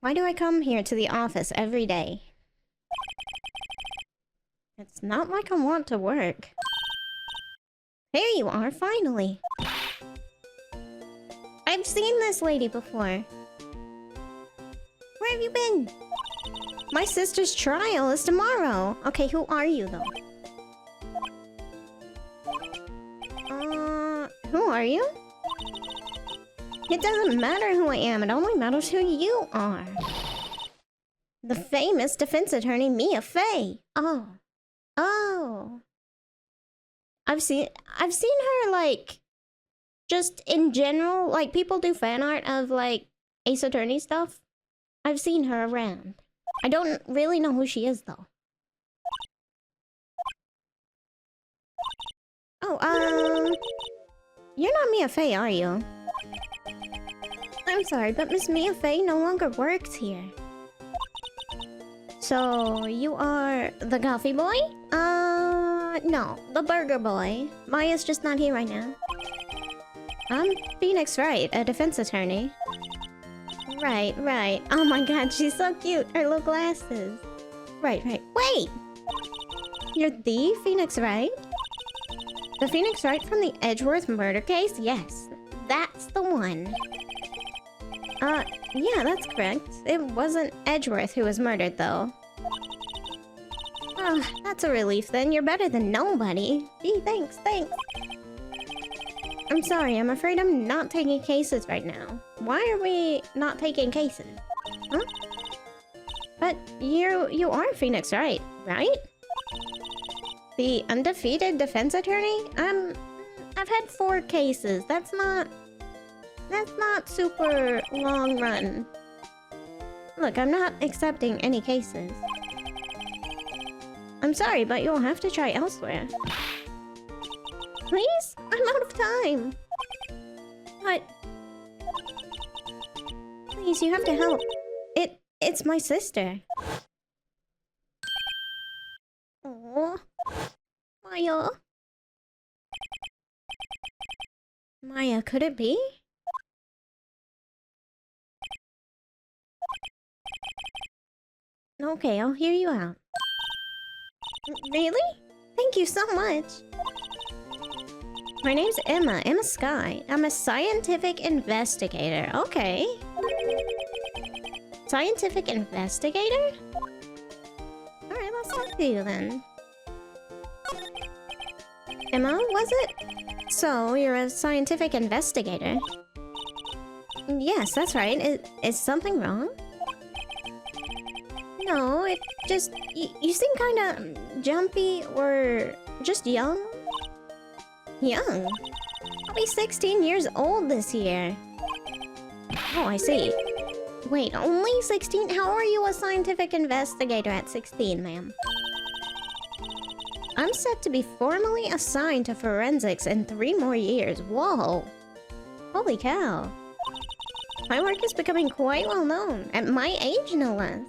Why do I come here to the office every day? It's not like I want to work. There you are, finally. I've seen this lady before. Where have you been? My sister's trial is tomorrow. Okay, who are you, though? Who are you? It doesn't matter who I am, it only matters who you are. The famous defense attorney Mia Fey. Oh. Oh. I've seen her, like, just in general, like, people do fan art of, like, Ace Attorney stuff. I've seen her around. I don't really know who she is, though. Oh, you're not Mia Fey, are you? I'm sorry, but Miss Mia Fey no longer works here. So, you are the coffee boy? No, the burger boy. Maya's just not here right now. I'm Phoenix Wright, a defense attorney. Right, right. Oh my god, she's so cute. Her little glasses. Right, right. Wait! You're the Phoenix Wright? The Phoenix Wright from the Edgeworth murder case? Yes, that's the one. Yeah, that's correct. It wasn't Edgeworth who was murdered, though. Oh, that's a relief then. You're better than nobody. Gee, thanks, thanks. I'm sorry, I'm afraid I'm not taking cases right now. Why are we not taking cases? Huh? But you are Phoenix Wright, right? The undefeated defense attorney? I've had 4 cases. That's not super long run. Look, I'm not accepting any cases. I'm sorry, but you'll have to try elsewhere. Please? I'm out of time. But... please, you have to help. It's my sister. Aww. Maya. Maya, could it be? Okay, I'll hear you out. Really? Thank you so much. My name's Emma Skye. I'm a scientific investigator. Okay. Scientific investigator? Alright, let's talk to you then. Emma, was it? So, you're a scientific investigator? Yes, that's right. Is something wrong? No, it just... You seem kinda jumpy or just young? Young? I'll be 16 years old this year. Oh, I see. Wait, only 16? How are you a scientific investigator at 16, ma'am? I'm set to be formally assigned to forensics in 3 more years. Whoa! Holy cow. My work is becoming quite well known. At my age, no less.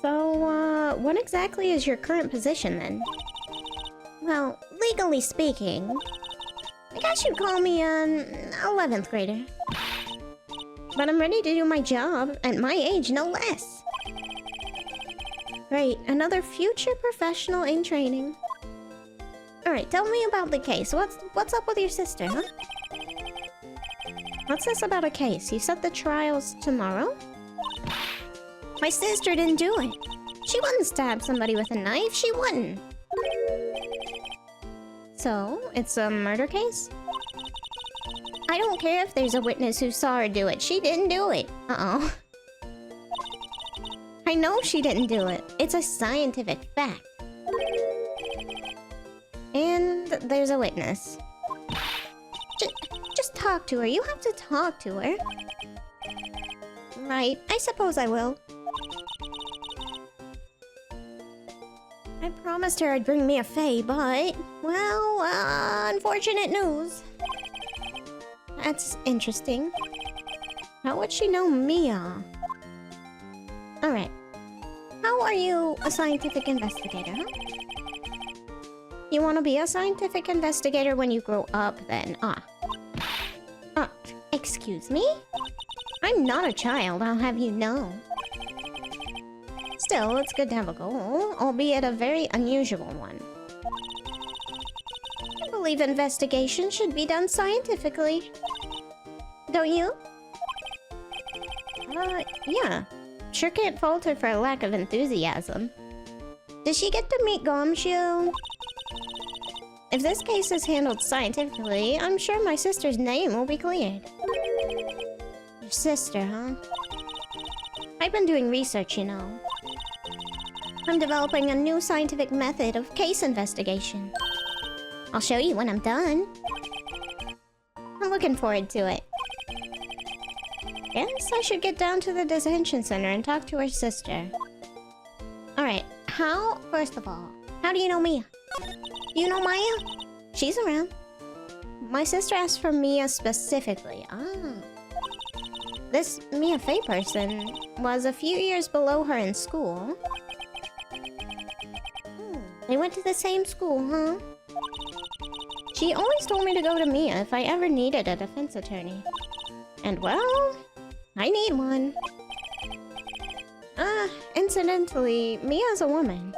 So, what exactly is your current position, then? Well, legally speaking, I guess you'd call me an 11th grader. But I'm ready to do my job, at my age, no less. Great, another future professional in training. Alright, tell me about the case. What's up with your sister, huh? What's this about a case? You said the trial's tomorrow? My sister didn't do it. She wouldn't stab somebody with a knife. She wouldn't. So, it's a murder case? I don't care if there's a witness who saw her do it. She didn't do it. Uh-oh. I know she didn't do it. It's a scientific fact. And there's a witness. Just talk to her. You have to talk to her. Right. I suppose I will. I promised her I'd bring Mia Fey, but... well, unfortunate news. That's interesting. How would she know Mia? Alright. How are you a scientific investigator, huh? You want to be a scientific investigator when you grow up, then? Excuse me? I'm not a child, I'll have you know. Still, it's good to have a goal, albeit a very unusual one. I believe investigation should be done scientifically. Don't you? Yeah. Sure can't fault her for a lack of enthusiasm. Did she get to meet Gomshio? If this case is handled scientifically, I'm sure my sister's name will be cleared. Your sister, huh? I've been doing research, you know. I'm developing a new scientific method of case investigation. I'll show you when I'm done. I'm looking forward to it. Guess I should get down to the detention center and talk to her sister. Alright, first of all, how do you know Mia? You know Maya? She's around. My sister asked for Mia specifically. This Mia Fey person was a few years below her in school. They went to the same school, huh? She always told me to go to Mia if I ever needed a defense attorney. And well, I need one. Incidentally, Mia's a woman.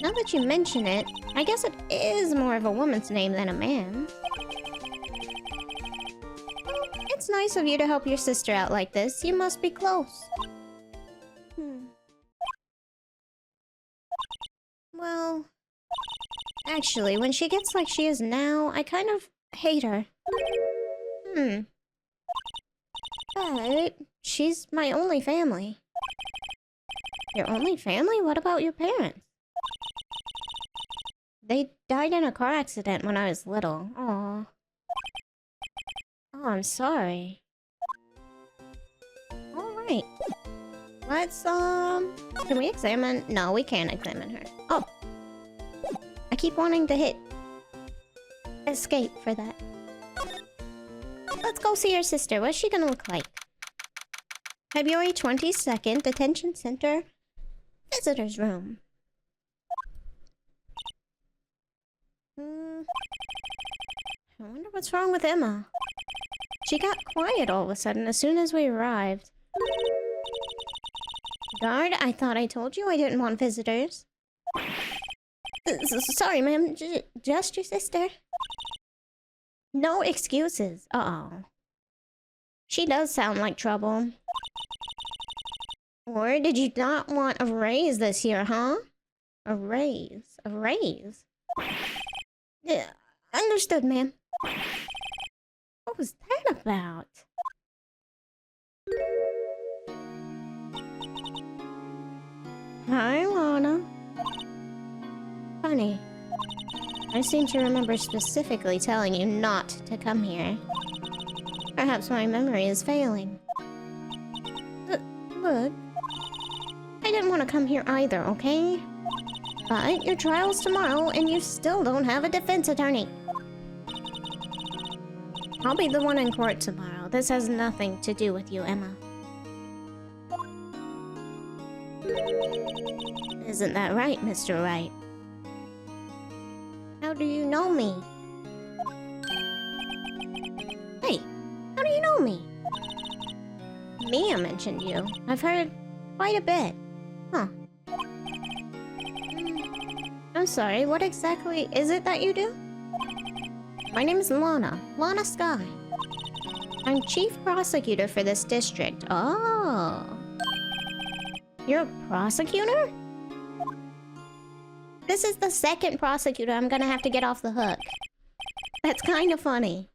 Now that you mention it, I guess it is more of a woman's name than a man's. Well, it's nice of you to help your sister out like this. You must be close. Well, actually, when she gets like she is now, I kind of hate her. But she's my only family. Your only family? What about your parents? They died in a car accident when I was little. Aww. Oh, I'm sorry. Alright. Let's, can we examine? No, we can't examine her. Oh. I keep wanting to hit escape for that. Let's go see her sister. What's she gonna look like? February 22nd, Detention Center, Visitor's Room. I wonder what's wrong with Emma. She got quiet all of a sudden as soon as we arrived. Guard, I thought I told you I didn't want visitors. Sorry, ma'am. Just your sister. No excuses. Uh-oh. She does sound like trouble. Or did you not want a raise this year, huh? A raise. A raise? Yeah, understood, ma'am. What was that about? Hi, Lana. Funny. I seem to remember specifically telling you not to come here. Perhaps my memory is failing. Look. I didn't want to come here either, okay? But your trial's tomorrow and you still don't have a defense attorney. I'll be the one in court tomorrow. This has nothing to do with you, Emma. Isn't that right, Mr. Wright? How do you know me? Hey, how do you know me? Mia mentioned you. I've heard quite a bit. Huh. I'm sorry, what exactly is it that you do? My name is Lana Skye. I'm chief prosecutor for this district. Oh. You're a prosecutor? This is the second prosecutor I'm gonna have to get off the hook. That's kind of funny.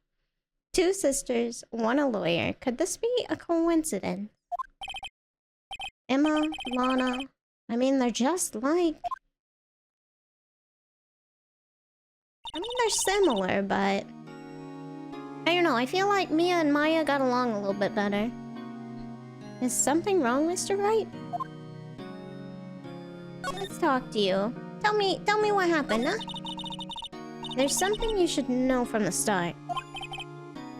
Two sisters, one a lawyer. Could this be a coincidence? Emma, Lana. I mean, they're just like... I mean, they're similar, but... I don't know, I feel like Mia and Maya got along a little bit better. Is something wrong, Mr. Wright? Let's talk to you. Tell me what happened, huh? There's something you should know from the start.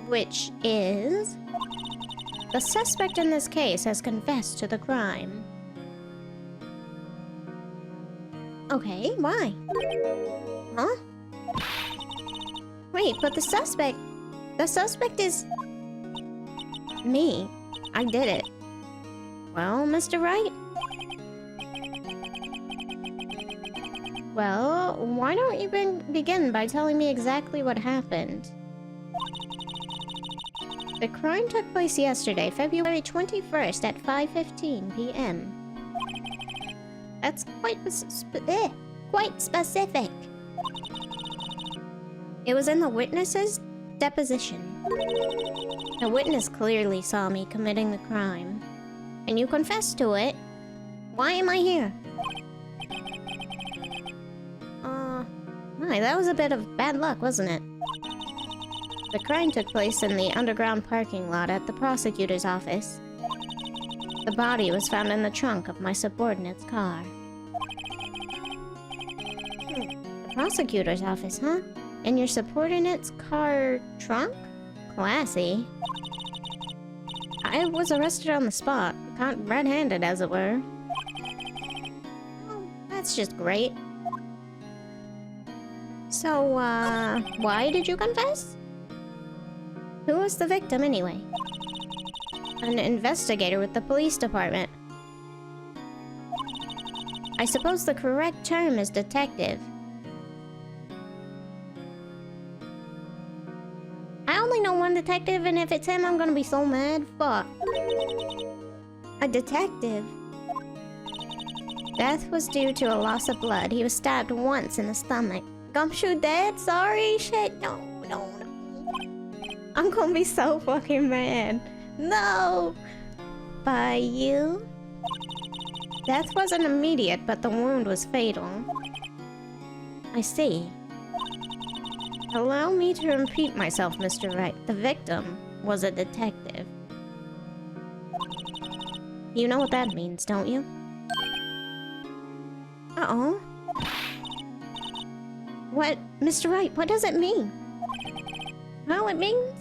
Which is... the suspect in this case has confessed to the crime. Okay, why? Huh? Wait, but the suspect is... Me. I did it. Well, Mr. Wright? Well, why don't you begin by telling me exactly what happened? The crime took place yesterday, February 21st at 5:15 p.m. That's quite specific. It was in the witness's deposition. The witness clearly saw me committing the crime. And you confessed to it. Why am I here? My, that was a bit of bad luck, wasn't it? The crime took place in the underground parking lot at the prosecutor's office. The body was found in the trunk of my subordinate's car. The prosecutor's office, huh? In your subordinate's car trunk? Classy. I was arrested on the spot, caught red-handed as it were. Oh, that's just great. So, why did you confess? Who was the victim, anyway? An investigator with the police department. I suppose the correct term is detective. I only know one detective, and if it's him, I'm gonna be so mad. Fuck. A detective. Death was due to a loss of blood. He was stabbed once in the stomach. Gumshoe dead? Sorry? Shit, no. I'm gonna be so fucking mad. No! By you? Death wasn't immediate, but the wound was fatal. I see. Allow me to repeat myself, Mr. Wright. The victim was a detective. You know what that means, don't you? Uh-oh. What? Mr. Wright, what does it mean? Well, it means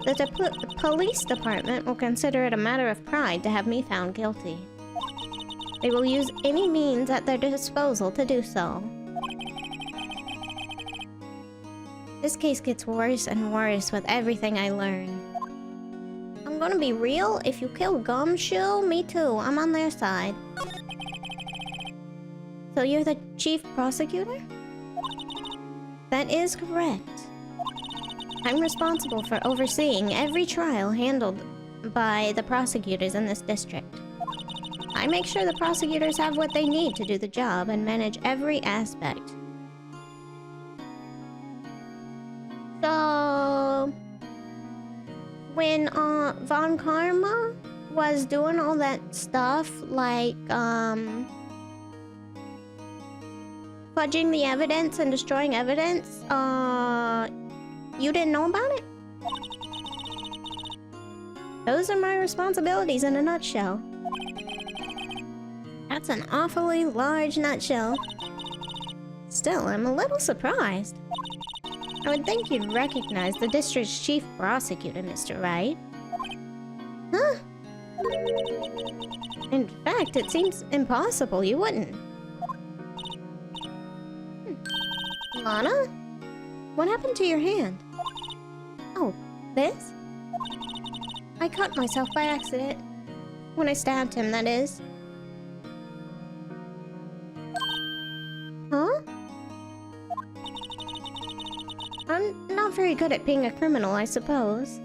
that the police department will consider it a matter of pride to have me found guilty. They will use any means at their disposal to do so. This case gets worse and worse with everything I learn. I'm gonna be real, if you kill Gumshoe, me too, I'm on their side. So you're the chief prosecutor? That is correct. I'm responsible for overseeing every trial handled by the prosecutors in this district. I make sure the prosecutors have what they need to do the job and manage every aspect. So, when Von Karma was doing all that stuff, like fudging the evidence and destroying evidence, you didn't know about it? Those are my responsibilities in a nutshell. That's an awfully large nutshell. Still, I'm a little surprised. I would think you'd recognize the district's chief prosecutor, Mr. Wright. Huh? In fact, it seems impossible you wouldn't. Lana? What happened to your hand? Oh, this? I cut myself by accident. When I stabbed him, that is. Huh? I'm not very good at being a criminal, I suppose.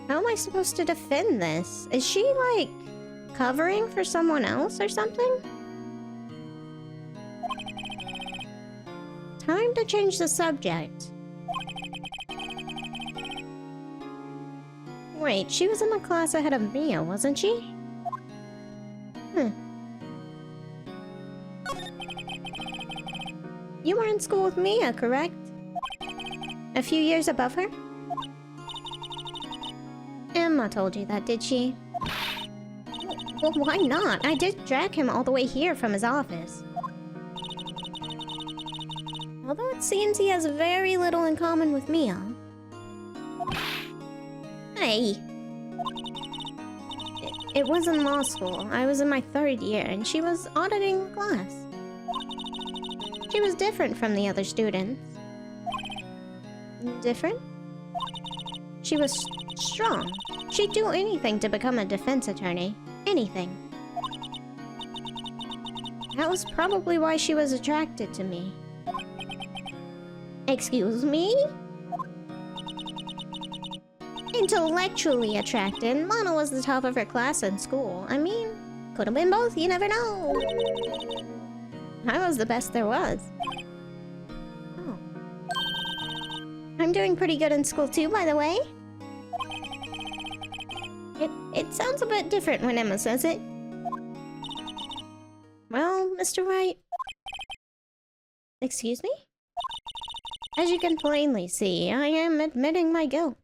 How am I supposed to defend this? Is she, like, covering for someone else or something? Time to change the subject. Wait, she was in the class ahead of Mia, wasn't she? You were in school with Mia, correct? A few years above her? Emma told you that, did she? Well, why not? I did drag him all the way here from his office. Although it seems he has very little in common with Mia. Hey! It was in law school. I was in my 3rd year, and she was auditing the class. She was different from the other students. Different? She was strong. She'd do anything to become a defense attorney. Anything. That was probably why she was attracted to me. Excuse me? Intellectually attracted, Lana was the top of her class in school. I mean, could have been both, you never know. I was the best there was. Oh. I'm doing pretty good in school too, by the way. It sounds a bit different when Emma says it. Well, Mr. Wright... Excuse me? As you can plainly see, I am admitting my guilt.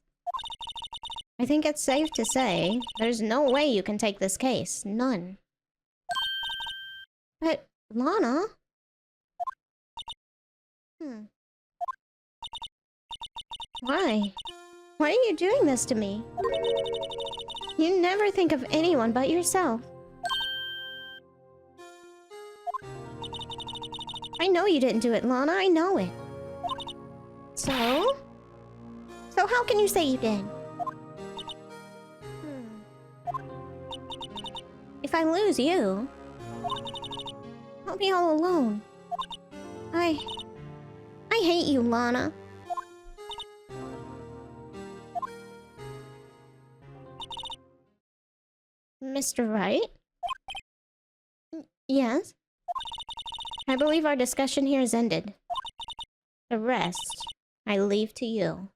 I think it's safe to say, there's no way you can take this case. None. But, Lana... Why? Why are you doing this to me? You never think of anyone but yourself. I know you didn't do it, Lana. I know it. So? So how can you say you did? If I lose you, I'll be all alone. I hate you, Lana. Mr. Wright? Yes? I believe our discussion here is ended. The rest, I leave to you.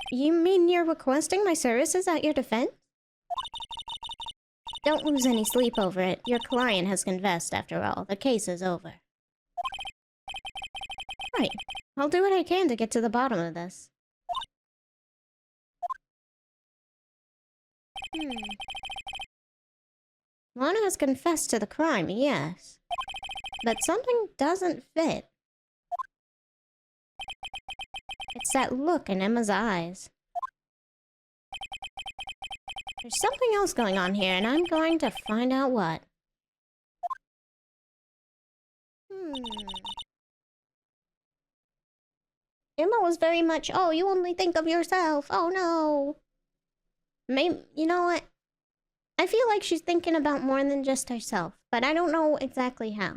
You mean you're requesting my services at your defense? Don't lose any sleep over it. Your client has confessed, after all. The case is over. Right. I'll do what I can to get to the bottom of this. Lana has confessed to the crime, yes. But something doesn't fit. It's that look in Emma's eyes. There's something else going on here, and I'm going to find out what. Emma was very much, oh, you only think of yourself. Oh, no. Maybe, you know what? I feel like she's thinking about more than just herself, but I don't know exactly how.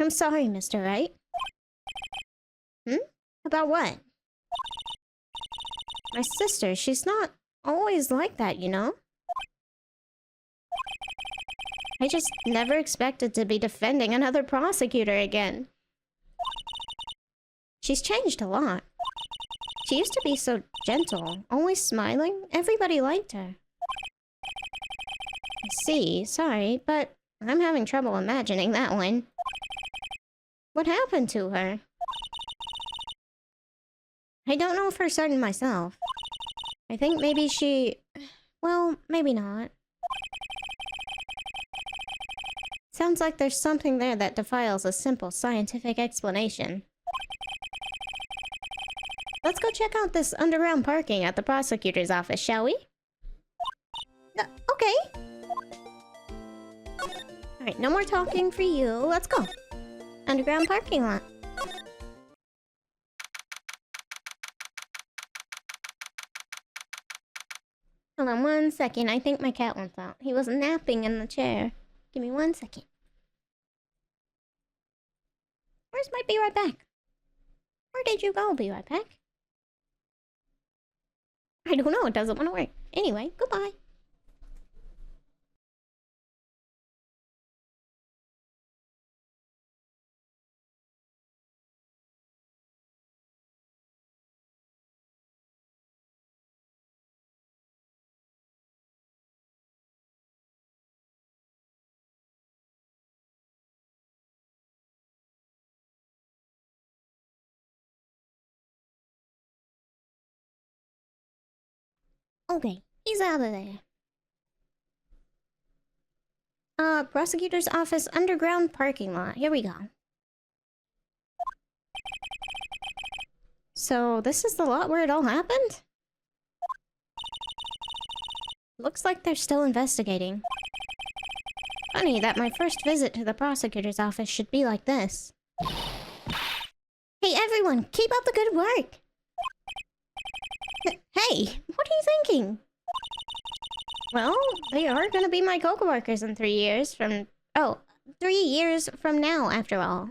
I'm sorry, Mr. Wright. About what? My sister, she's not always like that, you know? I just never expected to be defending another prosecutor again. She's changed a lot. She used to be so gentle, always smiling. Everybody liked her. I see, sorry, but I'm having trouble imagining that one. What happened to her? I don't know for certain myself. I think maybe she... Well, maybe not. Sounds like there's something there that defiles a simple scientific explanation. Let's go check out this underground parking at the prosecutor's office, shall we? Okay. Alright, no more talking for you. Let's go. Underground parking lot. Hold on 1 second. I think my cat wants out. He was napping in the chair. Give me 1 second. Where's my be right back? Where did you go, be right back? I don't know. It doesn't want to work. Anyway, goodbye. Okay, he's out of there. Prosecutor's office underground parking lot. Here we go. So, this is the lot where it all happened? Looks like they're still investigating. Funny that my first visit to the prosecutor's office should be like this. Hey everyone, keep up the good work! Hey, what are you thinking? Well, they are gonna be my co-workers in 3 years from... Oh, 3 years from now, after all.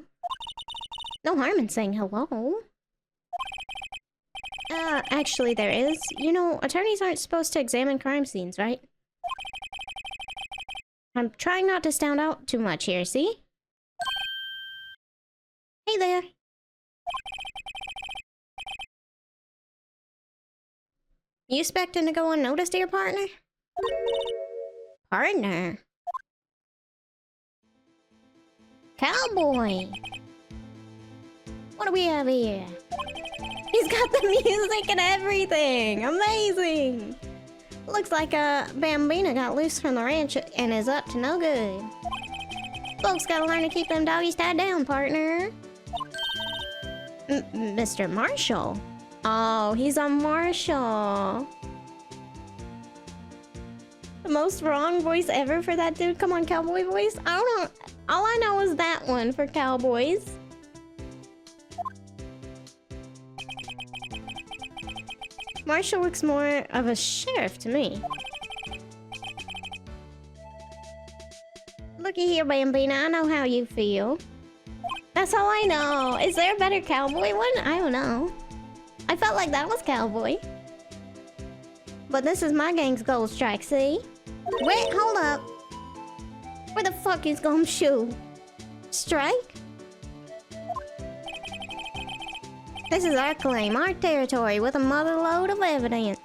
No harm in saying hello. Actually there is. You know, attorneys aren't supposed to examine crime scenes, right? I'm trying not to stand out too much here, see? Hey there. You expecting to go unnoticed here, partner? Partner? Cowboy! What do we have here? He's got the music and everything! Amazing! Looks like Bambina got loose from the ranch and is up to no good. Folks gotta learn to keep them doggies tied down, partner. Mr. Marshall? Oh, he's a Marshall. The most wrong voice ever for that dude. Come on, cowboy voice. I don't know. All I know is that one for cowboys. Marshall looks more of a sheriff to me. Looky here, Bambina. I know how you feel. That's all I know. Is there a better cowboy one? I don't know. I felt like that was cowboy. But this is my gang's gold strike, see? Wait, hold up. Where the fuck is Gumshoe? Strike? This is our claim, our territory, with a mother load of evidence.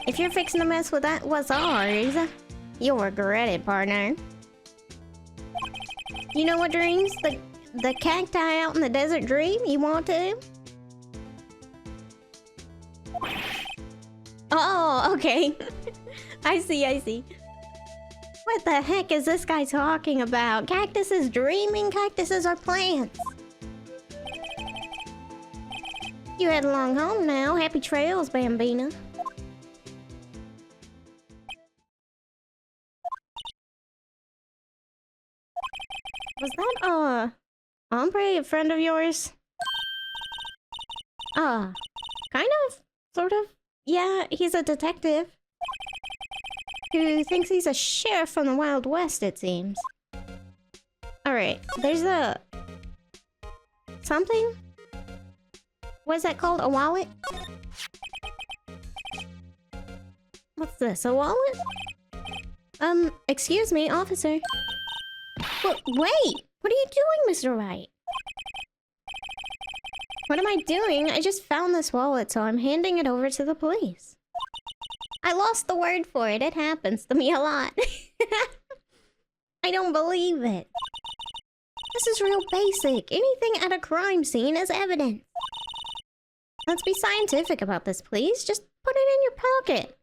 If you're fixing to mess with that what's ours, you'll regret it, partner. You know what dreams? The cacti out in the desert dream? You want to? Oh, okay. I see. What the heck is this guy talking about? Cactuses dreaming? Cactuses are plants. You head along home now. Happy trails, Bambina. Was that, Ombre a friend of yours? Kind of. Sort of. Yeah, he's a detective. Who thinks he's a sheriff from the Wild West, it seems. Alright, there's a... something? What is that called? A wallet? What's this? A wallet? Excuse me, officer. Wait! What are you doing, Mr. Wright? What am I doing? I just found this wallet, so I'm handing it over to the police. I lost the word for it. It happens to me a lot. I don't believe it. This is real basic. Anything at a crime scene is evidence. Let's be scientific about this, please. Just put it in your pocket.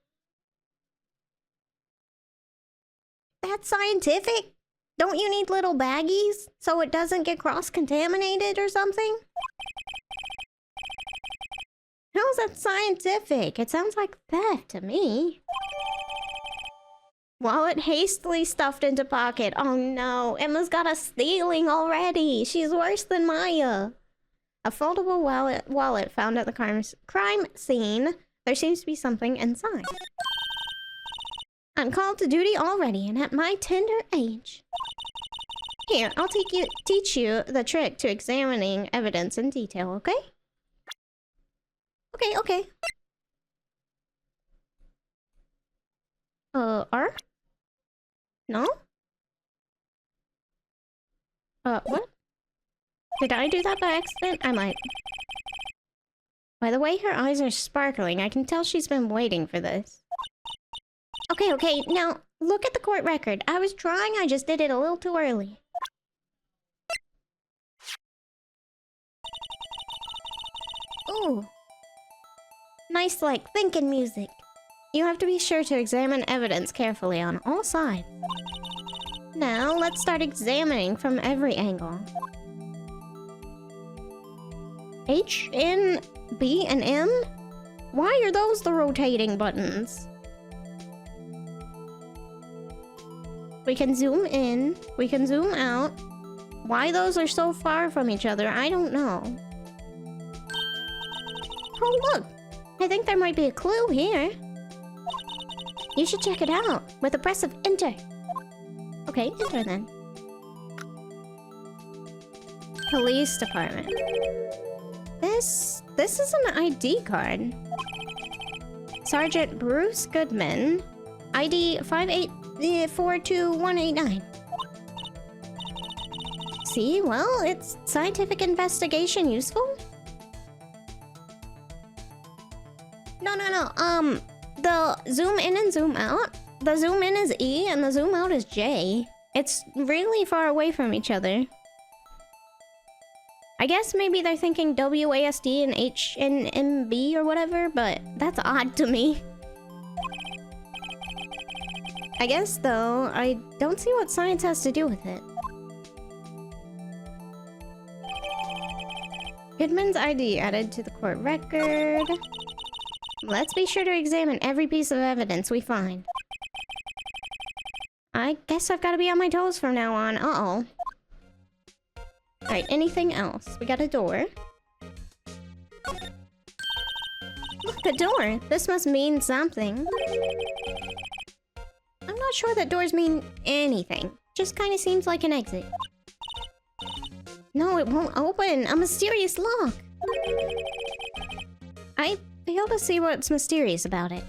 That's scientific? Don't you need little baggies so it doesn't get cross-contaminated or something? How is that scientific? It sounds like theft to me. Wallet hastily stuffed into pocket. Oh no, Emma's got a stealing already. She's worse than Maya. A foldable wallet found at the crime scene. There seems to be something inside. I'm called to duty already and at my tender age. Here, I'll teach you the trick to examining evidence in detail, okay? Okay. R? No? What? Did I do that by accident? I might. By the way her eyes are sparkling, I can tell she's been waiting for this. Okay, now, look at the court record. I was trying, I just did it a little too early. Ooh. Nice, like, thinking music. You have to be sure to examine evidence carefully on all sides. Now, let's start examining from every angle. H, N, B, and M? Why are those the rotating buttons? We can zoom in, we can zoom out. Why those are so far from each other, I don't know. Oh, look! I think there might be a clue here. You should check it out with the press of enter. Okay, enter then. Police department. This is an ID card. Sergeant Bruce Goodman. ID 5842189. See, well, it's scientific investigation useful? No. The zoom in and zoom out. The zoom in is E and the zoom out is J. It's really far away from each other. I guess maybe they're thinking WASD and HNMB or whatever, but that's odd to me. I guess, though, I don't see what science has to do with it. Goodman's ID added to the court record. Let's be sure to examine every piece of evidence we find. I guess I've got to be on my toes from now on. Uh-oh. Alright, anything else? We got a door. Look, the door! This must mean something. I'm not sure that doors mean anything. Just kind of seems like an exit. No, it won't open! A mysterious lock! I fail to see what's mysterious about it.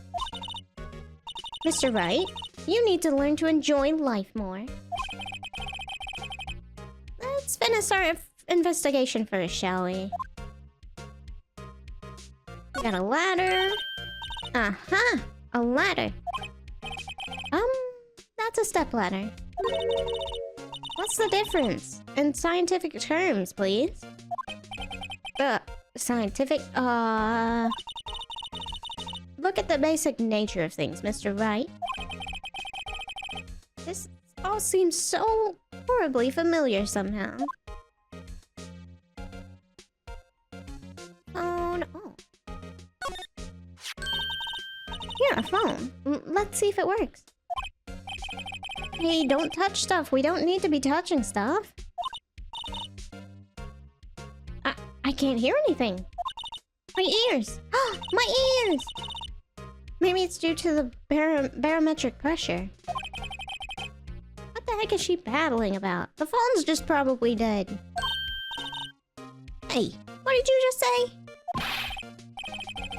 Mr. Wright, you need to learn to enjoy life more. Let's finish our investigation first, shall we? We got a ladder. Aha! A ladder. That's a stepladder. What's the difference? In scientific terms, please. Scientific, look at the basic nature of things, Mr. Wright. This all seems so horribly familiar somehow. Oh no. Here, a phone. Let's see if it works. Hey, don't touch stuff. We don't need to be touching stuff. I can't hear anything. My ears! My ears! Maybe it's due to the barometric pressure. What the heck is she battling about? The phone's just probably dead. Hey, what did you just say?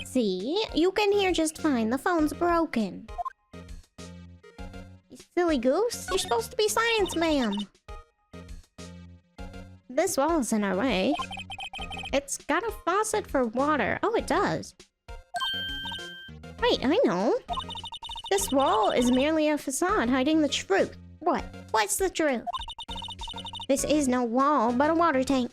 See? You can hear just fine. The phone's broken. You silly goose. You're supposed to be science, ma'am. This wall's in our way. It's got a faucet for water. Oh, it does. Wait, I know. This wall is merely a facade hiding the truth. What? What's the truth? This is no wall, but a water tank.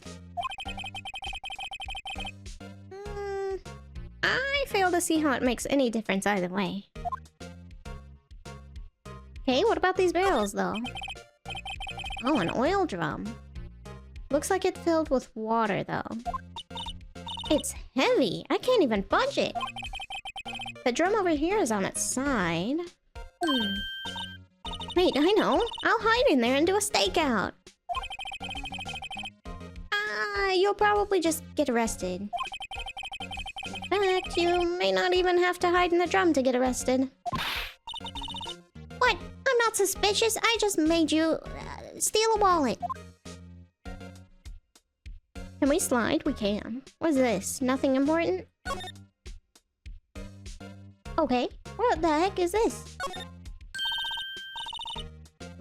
I fail to see how it makes any difference either way. Okay, what about these barrels, though? Oh, an oil drum. Looks like it's filled with water, though. It's heavy. I can't even budge it. The drum over here is on its side. Wait, I know. I'll hide in there and do a stakeout. You'll probably just get arrested. In fact, you may not even have to hide in the drum to get arrested. What? I'm not suspicious. I just made you steal a wallet. Can we slide? We can. What's this? Nothing important? Okay. What the heck is this?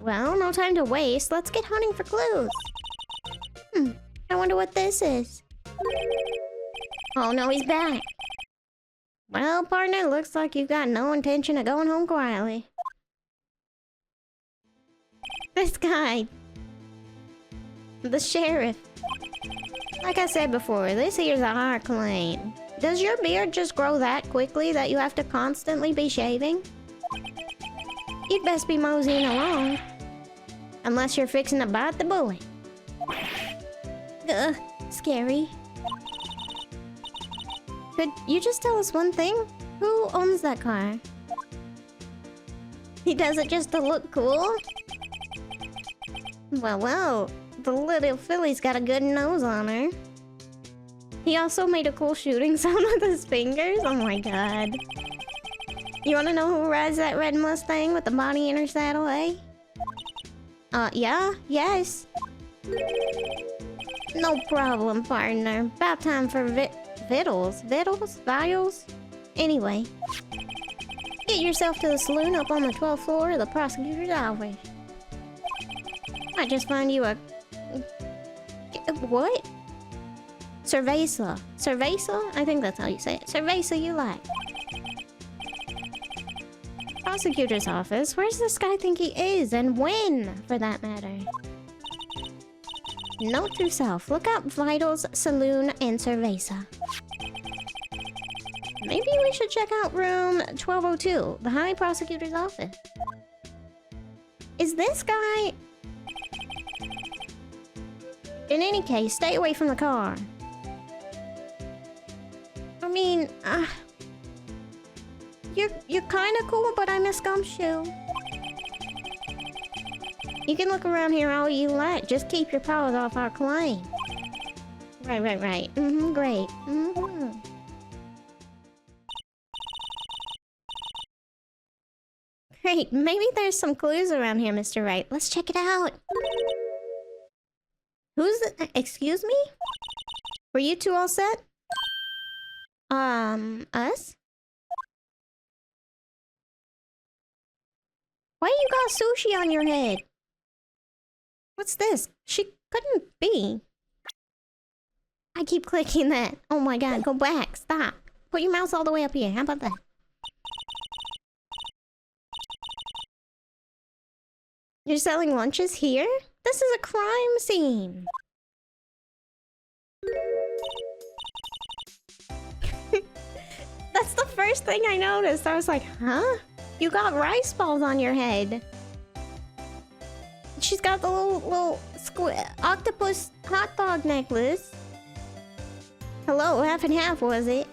Well, no time to waste. Let's get hunting for clues. I wonder what this is. Oh no, he's back. Well, partner, looks like you've got no intention of going home quietly. This guy. The sheriff. Like I said before, this here's our claim. Does your beard just grow that quickly that you have to constantly be shaving? You'd best be moseying along. Unless you're fixing to bite the bullet. Ugh, scary. Could you just tell us one thing? Who owns that car? He does it just to look cool? Well, the little filly's got a good nose on her. He also made a cool shooting sound with his fingers. Oh my god. You wanna know who rides that red Mustang with the body in her saddle, eh? Yeah? Yes? No problem, partner. About time for vittles? Vials? Anyway. Get yourself to the saloon up on the 12th floor of the prosecutor's office. I just find you a... What? Cerveza. Cerveza? I think that's how you say it. Cerveza you like. Prosecutor's office? Where's this guy think he is? And when, for that matter? Note to self. Look up Vitals, Saloon, and Cerveza. Maybe we should check out room 1202, the High Prosecutor's office. Is this guy... In any case, stay away from the car. I mean, you're kind of cool, but I'm a scumshoe. You can look around here all you like. Just keep your paws off our claim. Right. Great. Great. Maybe there's some clues around here, Mr. Wright. Let's check it out. Who's the... Excuse me? Were you two all set? Us? Why you got sushi on your head? What's this? She couldn't be. I keep clicking that. Oh my god, go back. Stop. Put your mouse all the way up here. How about that? You're selling lunches here? This is a crime scene. That's the first thing I noticed. I was like, huh? You got rice balls on your head. She's got the little octopus hot dog necklace. Hello, half and half, was it?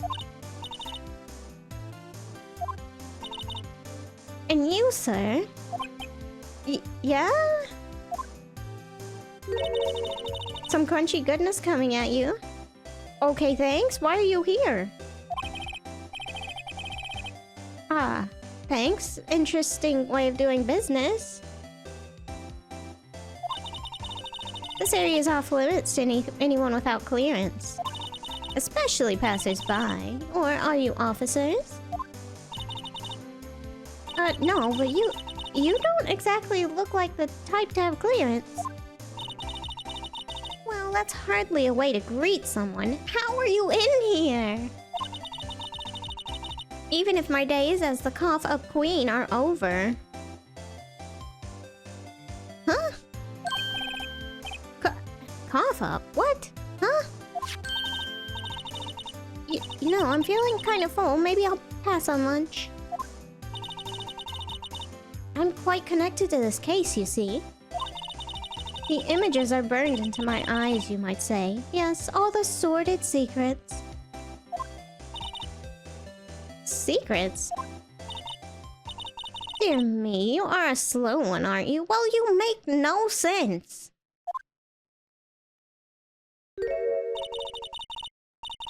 And you, sir? Yeah? Some crunchy goodness coming at you. Okay, thanks. Why are you here? Ah, thanks. Interesting way of doing business. This area is off limits to anyone without clearance. Especially passers-by. Or are you officers? No, but you don't exactly look like the type to have clearance. Well, that's hardly a way to greet someone. How are you in here? Even if my days as the cough-up queen are over. Huh? Cough-up? What? Huh? You know, I'm feeling kind of full. Maybe I'll pass on lunch. I'm quite connected to this case, you see. The images are burned into my eyes, you might say. Yes, all the sordid secrets. Secrets? Dear me, you are a slow one, aren't you? Well, you make no sense.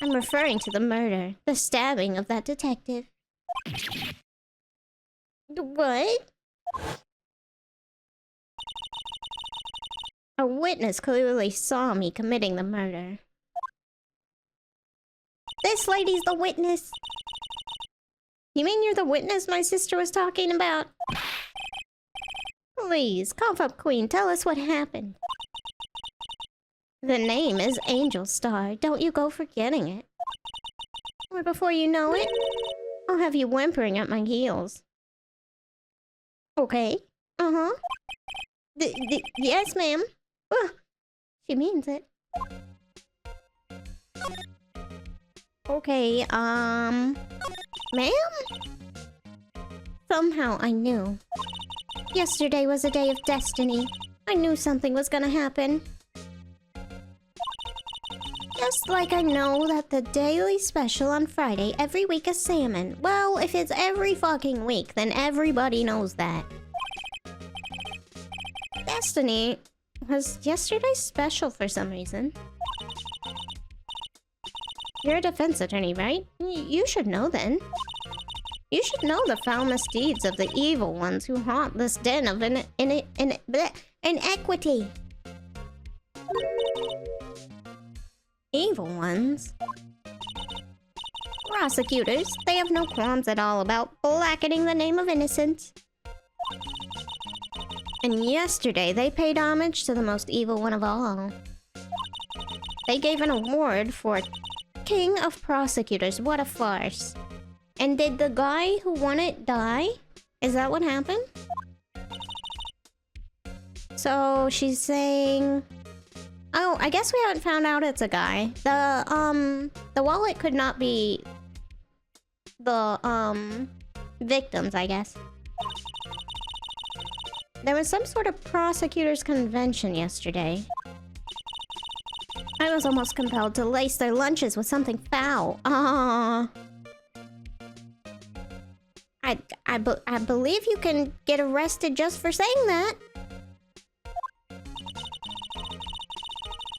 I'm referring to the murder, the stabbing of that detective. What? A witness clearly saw me committing the murder. This lady's the witness. You mean you're the witness my sister was talking about? Please, cough up queen, tell us what happened. The name is Angel Star. Don't you go forgetting it. Or before you know it, I'll have you whimpering at my heels. Okay. Uh-huh. Yes, ma'am. She means it. Okay, ma'am? Somehow I knew. Yesterday was a day of destiny. I knew something was gonna happen. Just like I know that the daily special on Friday every week is salmon. Well, if it's every fucking week, then everybody knows that. Destiny was yesterday's special for some reason. You're a defense attorney, right? You should know then. You should know the foul misdeeds of the evil ones who haunt this den of inequity. Evil ones? Prosecutors, they have no qualms at all about blackening the name of innocence. And yesterday, they paid homage to the most evil one of all. They gave an award for King of Prosecutors. What a farce. And did the guy who won it die? Is that what happened? So, she's saying... Oh, I guess we haven't found out it's a guy. The wallet could not be... the, victims, I guess. There was some sort of prosecutor's convention yesterday. I was almost compelled to lace their lunches with something foul. I believe you can get arrested just for saying that.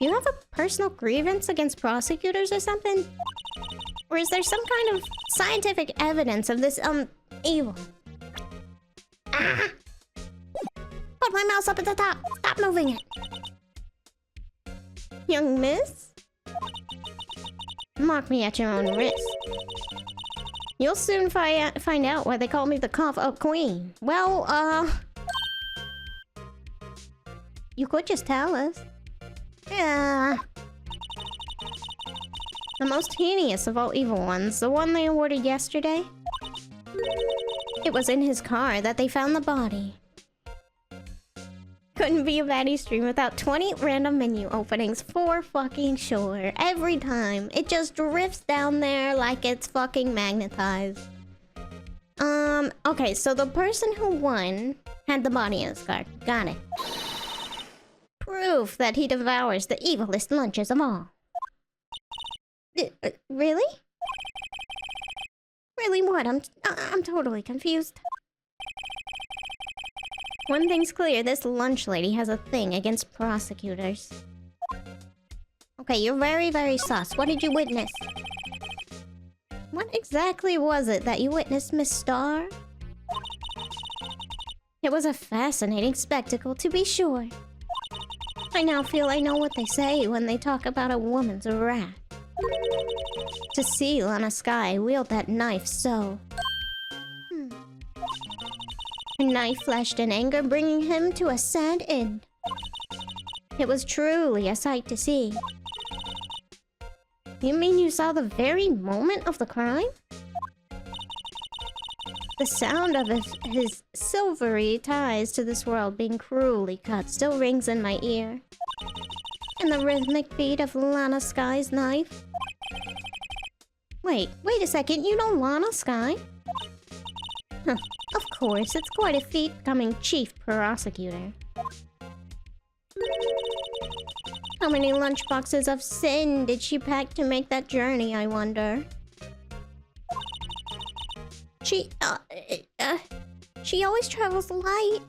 You have a personal grievance against prosecutors or something? Or is there some kind of scientific evidence of this, evil? Ah! Put my mouse up at the top! Stop moving it! Young miss? Mock me at your own risk. You'll soon find out why they call me the cough-up queen. Well, you could just tell us. Yeah. The most heinous of all evil ones, the one they awarded yesterday. It was in his car that they found the body. Couldn't be a baddie stream without 20 random menu openings for fucking sure. Every time. It just drifts down there like it's fucking magnetized. Okay, so the person who won had the body in his car. Got it. Proof that he devours the evilest lunches of all. Really? Really what? I'm totally confused. One thing's clear, this lunch lady has a thing against prosecutors. Okay, you're very, very sus. What did you witness? What exactly was it that you witnessed, Miss Star? It was a fascinating spectacle, to be sure. I now feel I know what they say when they talk about a woman's wrath. To see Lana Skye wield that knife so... Her knife flashed in anger, bringing him to a sad end. It was truly a sight to see. You mean you saw the very moment of the crime? The sound of his silvery ties to this world being cruelly cut still rings in my ear. And the rhythmic beat of Lana Skye's knife. Wait a second, you know Lana Skye? Huh, of course, it's quite a feat becoming chief prosecutor. How many lunchboxes of sin did she pack to make that journey, I wonder? She always travels light.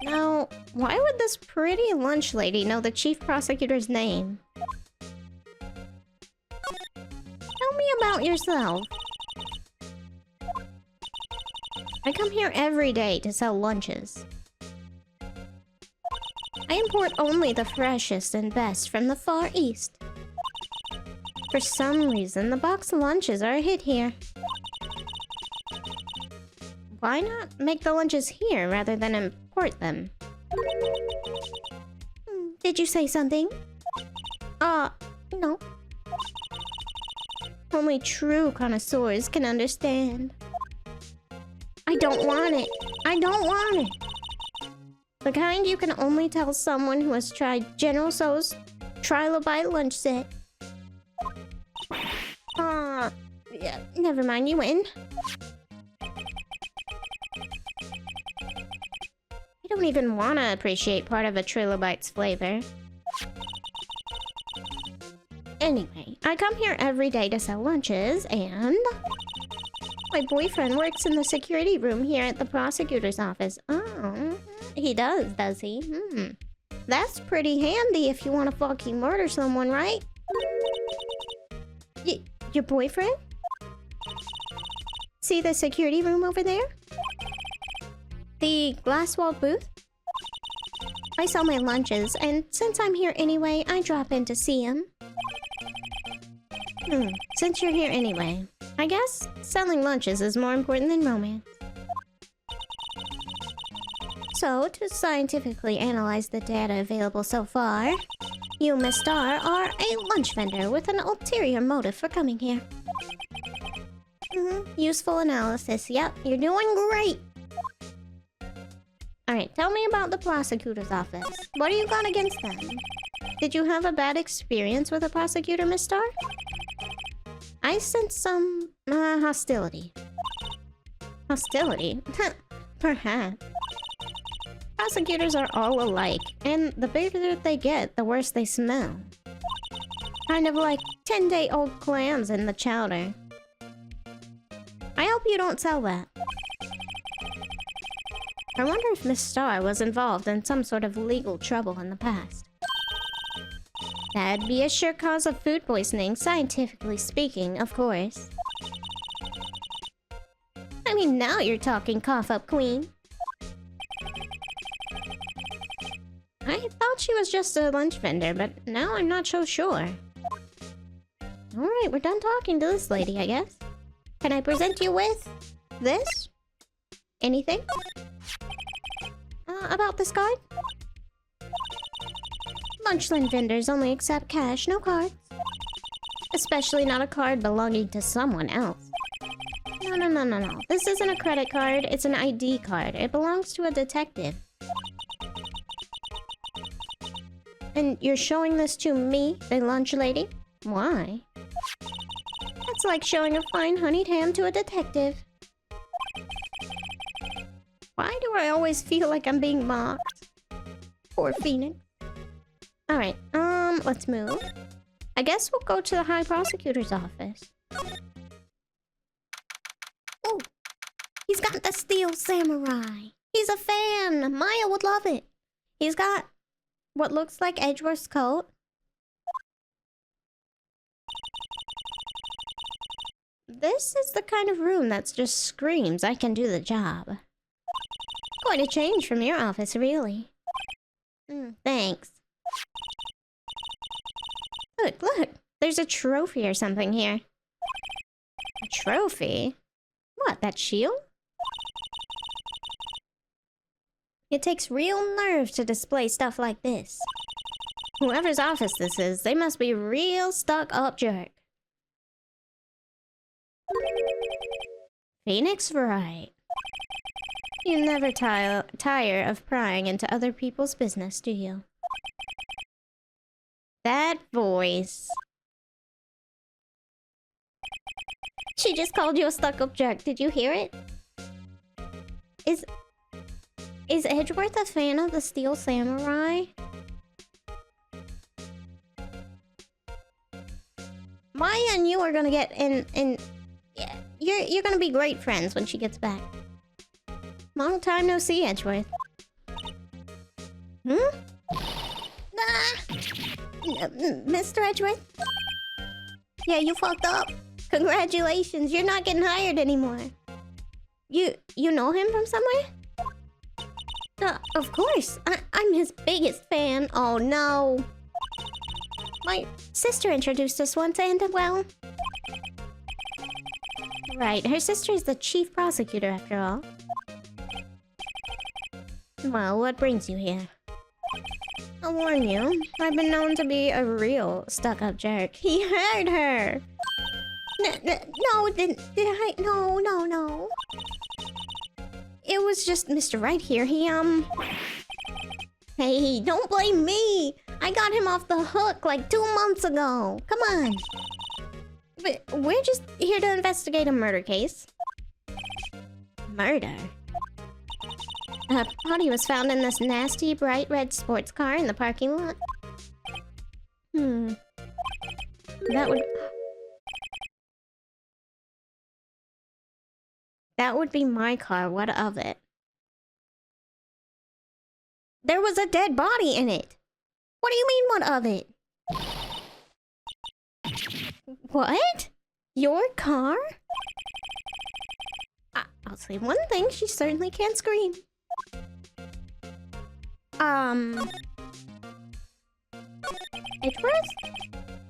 Now, why would this pretty lunch lady know the chief prosecutor's name? Tell me about yourself. I come here every day to sell lunches. I import only the freshest and best from the Far East. For some reason, the box lunches are a hit here. Why not make the lunches here rather than import them? Did you say something? No. Only true connoisseurs can understand. I don't want it. I don't want it. The kind you can only tell someone who has tried General Tso's trilobite lunch set. Yeah, never mind, you win. I don't even want to appreciate part of a trilobite's flavor. Anyway, I come here every day to sell lunches, and... my boyfriend works in the security room here at the prosecutor's office. Oh, he does he? That's pretty handy if you want to fucking murder someone, right? Your boyfriend? See the security room over there? The glass-walled booth? I sell my lunches, and since I'm here anyway, I drop in to see him. Since you're here anyway, I guess selling lunches is more important than romance. So, to scientifically analyze the data available so far, you, Miss Star, are a lunch vendor with an ulterior motive for coming here. Useful analysis. Yep, you're doing great. Alright, tell me about the prosecutor's office. What do you got against them? Did you have a bad experience with a prosecutor, Miss Star? I sense some, hostility. Hostility? Perhaps. Prosecutors are all alike, and the bigger they get, the worse they smell. Kind of like 10-day-old clams in the chowder. I hope you don't sell that. I wonder if Miss Star was involved in some sort of legal trouble in the past. That'd be a sure cause of food poisoning, scientifically speaking, of course. I mean, now you're talking, cough-up queen. I thought she was just a lunch vendor, but now I'm not so sure. Alright, we're done talking to this lady, I guess. Can I present you with... this? Anything? About this card? Lunchland vendors only accept cash, no cards. Especially not a card belonging to someone else. No. This isn't a credit card, it's an ID card. It belongs to a detective. And you're showing this to me, the lunch lady? Why? That's like showing a fine honeyed ham to a detective. Why do I always feel like I'm being mocked? Poor Phoenix. Alright, let's move. I guess we'll go to the High Prosecutor's office. Oh! He's got the Steel Samurai! He's a fan! Maya would love it! He's got what looks like Edgeworth's coat. This is the kind of room that just screams I can do the job. Quite a change from your office, really. Thanks. Look! There's a trophy or something here. A trophy? What, that shield? It takes real nerve to display stuff like this. Whoever's office this is, they must be real stuck-up jerk. Phoenix Wright. You never tire of prying into other people's business, do you? That voice. She just called you a stuck-up jerk. Did you hear it? Is Edgeworth a fan of the Steel Samurai? Maya and you are gonna get in yeah, you're gonna be great friends when she gets back. Long time no see, Edgeworth. Mr. Edgeworth? Yeah, you fucked up. Congratulations, you're not getting hired anymore. You know him from somewhere? Of course. I'm his biggest fan. Oh no. My sister introduced us once and, well... Right, her sister is the chief prosecutor after all. Well, what brings you here? I'll warn you, I've been known to be a real stuck-up jerk. He heard her! No, did I? No. It was just Mr. Wright here, Hey, don't blame me! I got him off the hook like 2 months ago! Come on! But we're just here to investigate a murder case. Murder? A body was found in this nasty, bright red sports car in the parking lot. That would be my car, what of it? There was a dead body in it! What do you mean, what of it? What? Your car? I'll say one thing, she certainly can't scream. Edgeworth?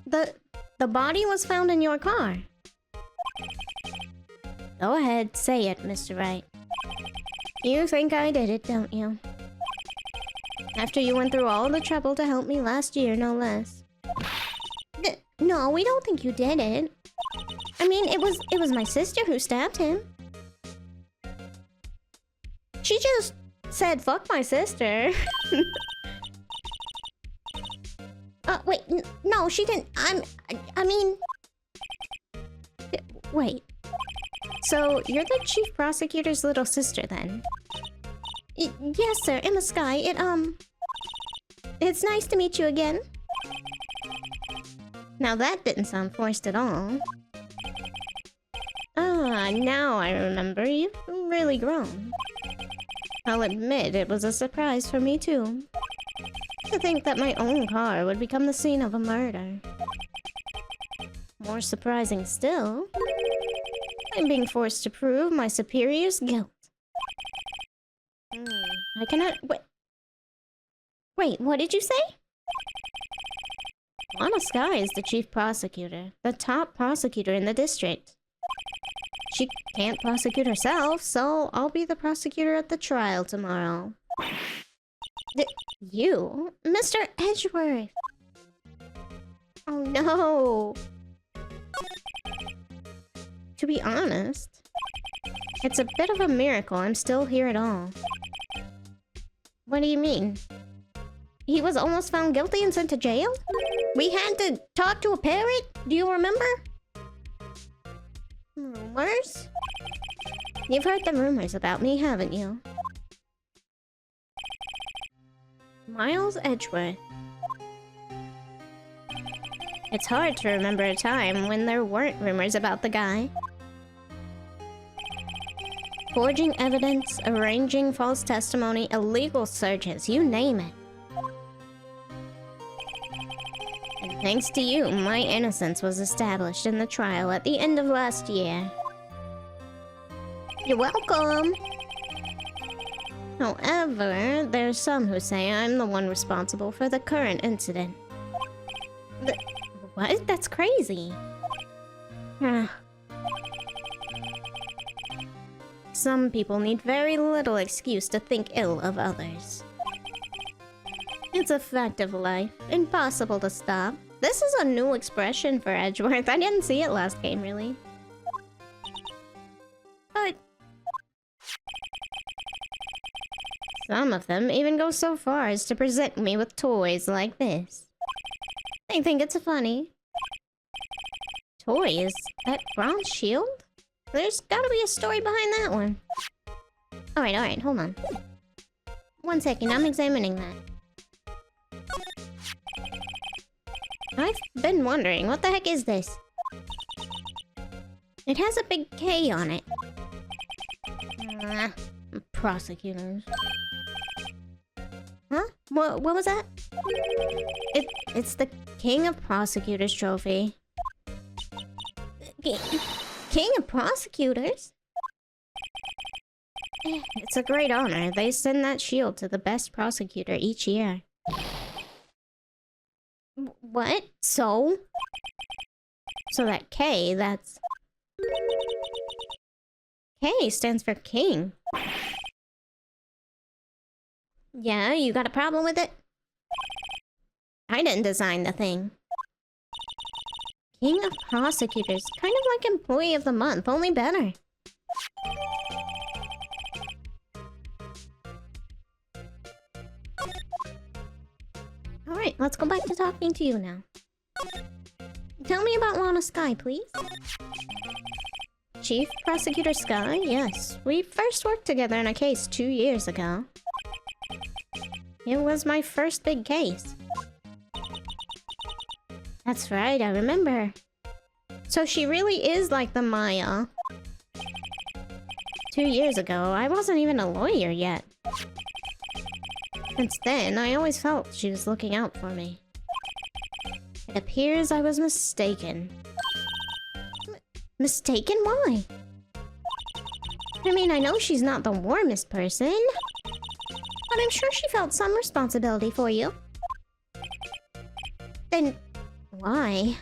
The body was found in your car. Go ahead, say it, Mr. Wright. You think I did it, don't you? After you went through all the trouble to help me last year, no less. No, we don't think you did it. I mean, it was my sister who stabbed him. She just said, fuck my sister. Wait, no, she didn't. I mean... Wait. So, you're the chief prosecutor's little sister, then? Yes, sir, Lana Skye. It's nice to meet you again. Now that didn't sound forced at all. Now I remember. You've really grown. I'll admit, it was a surprise for me, too. To think that my own car would become the scene of a murder. More surprising still, I'm being forced to prove my superior's guilt. I cannot... Wait, what did you say? Lana Skye is the chief prosecutor, the top prosecutor in the district. She can't prosecute herself, so I'll be the prosecutor at the trial tomorrow. You? Mr. Edgeworth! Oh no! To be honest, it's a bit of a miracle I'm still here at all. What do you mean? He was almost found guilty and sent to jail? We had to talk to a parrot? Do you remember? Rumors? You've heard the rumors about me, haven't you? Miles Edgeworth. It's hard to remember a time when there weren't rumors about the guy. Forging evidence, arranging false testimony, illegal searches, you name it. And thanks to you, my innocence was established in the trial at the end of last year. You're welcome! However, there's some who say I'm the one responsible for the current incident. What? That's crazy. Some people need very little excuse to think ill of others. It's a fact of life, impossible to stop. This is a new expression for Edgeworth. I didn't see it last game, really. But... some of them even go so far as to present me with toys like this. They think it's funny. Toys? That bronze shield? There's gotta be a story behind that one. Alright, hold on. 1 second, I'm examining that. I've been wondering, what the heck is this? It has a big K on it. Prosecutors. Huh? What was that? It's the King of Prosecutors trophy. King of Prosecutors? It's a great honor. They send that shield to the best prosecutor each year. What? So that K, that's... K stands for King. Yeah, you got a problem with it? I didn't design the thing. King of Prosecutors. Kind of like Employee of the Month, only better. Alright, let's go back to talking to you now. Tell me about Lana Skye, please. Chief Prosecutor Skye? Yes. We first worked together in a case 2 years ago. It was my first big case. That's right, I remember. So she really is like the Maya. 2 years ago, I wasn't even a lawyer yet. Since then, I always felt she was looking out for me. It appears I was mistaken. Mistaken? Why? I mean, I know she's not the warmest person, but I'm sure she felt some responsibility for you. Then, why?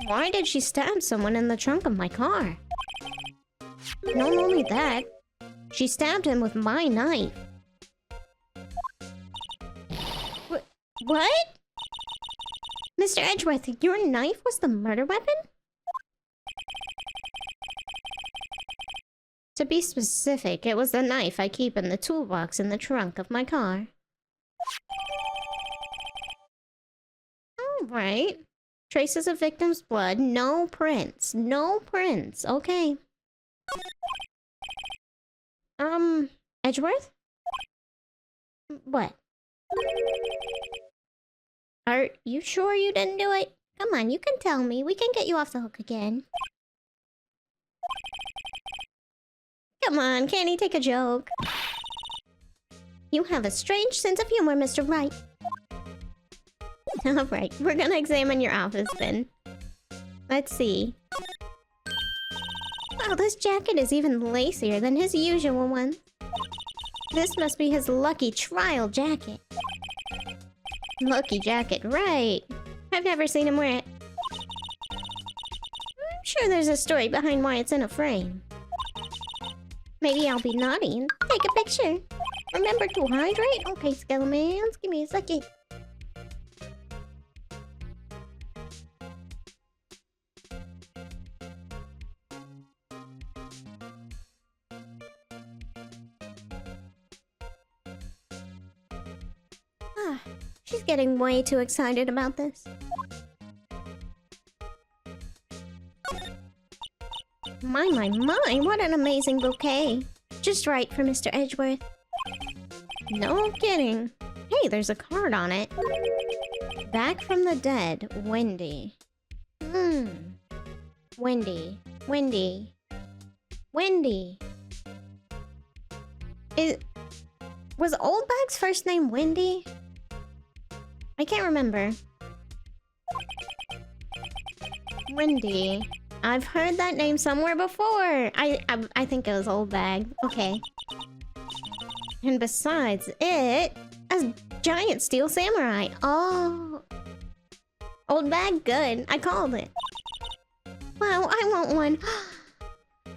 Why did she stab someone in the trunk of my car? Not only that, she stabbed him with my knife. What? Mr. Edgeworth, your knife was the murder weapon? To be specific, it was the knife I keep in the toolbox in the trunk of my car. Alright. Traces of victim's blood, no prints. No prints, okay. Edgeworth? What? Are you sure you didn't do it? Come on, you can tell me. We can get you off the hook again. Come on, can't he take a joke? You have a strange sense of humor, Mr. Wright. Alright, we're gonna examine your office then. Let's see. Wow, this jacket is even lacier than his usual one. This must be his lucky trial jacket. Lucky jacket, right. I've never seen him wear it. I'm sure there's a story behind why it's in a frame. Maybe I'll be naughty and take a picture. Remember to hydrate? Okay, Skelemans, give me a second. She's getting way too excited about this. My, what an amazing bouquet. Just right for Mr. Edgeworth. No kidding. Hey, there's a card on it. Back from the dead, Wendy. Wendy. Was Old Bag's first name Wendy? I can't remember. Wendy. I've heard that name somewhere before. I think it was Old Bag. Okay. And besides it, a giant steel samurai. Oh. Old Bag, good. I called it. Wow, I want one.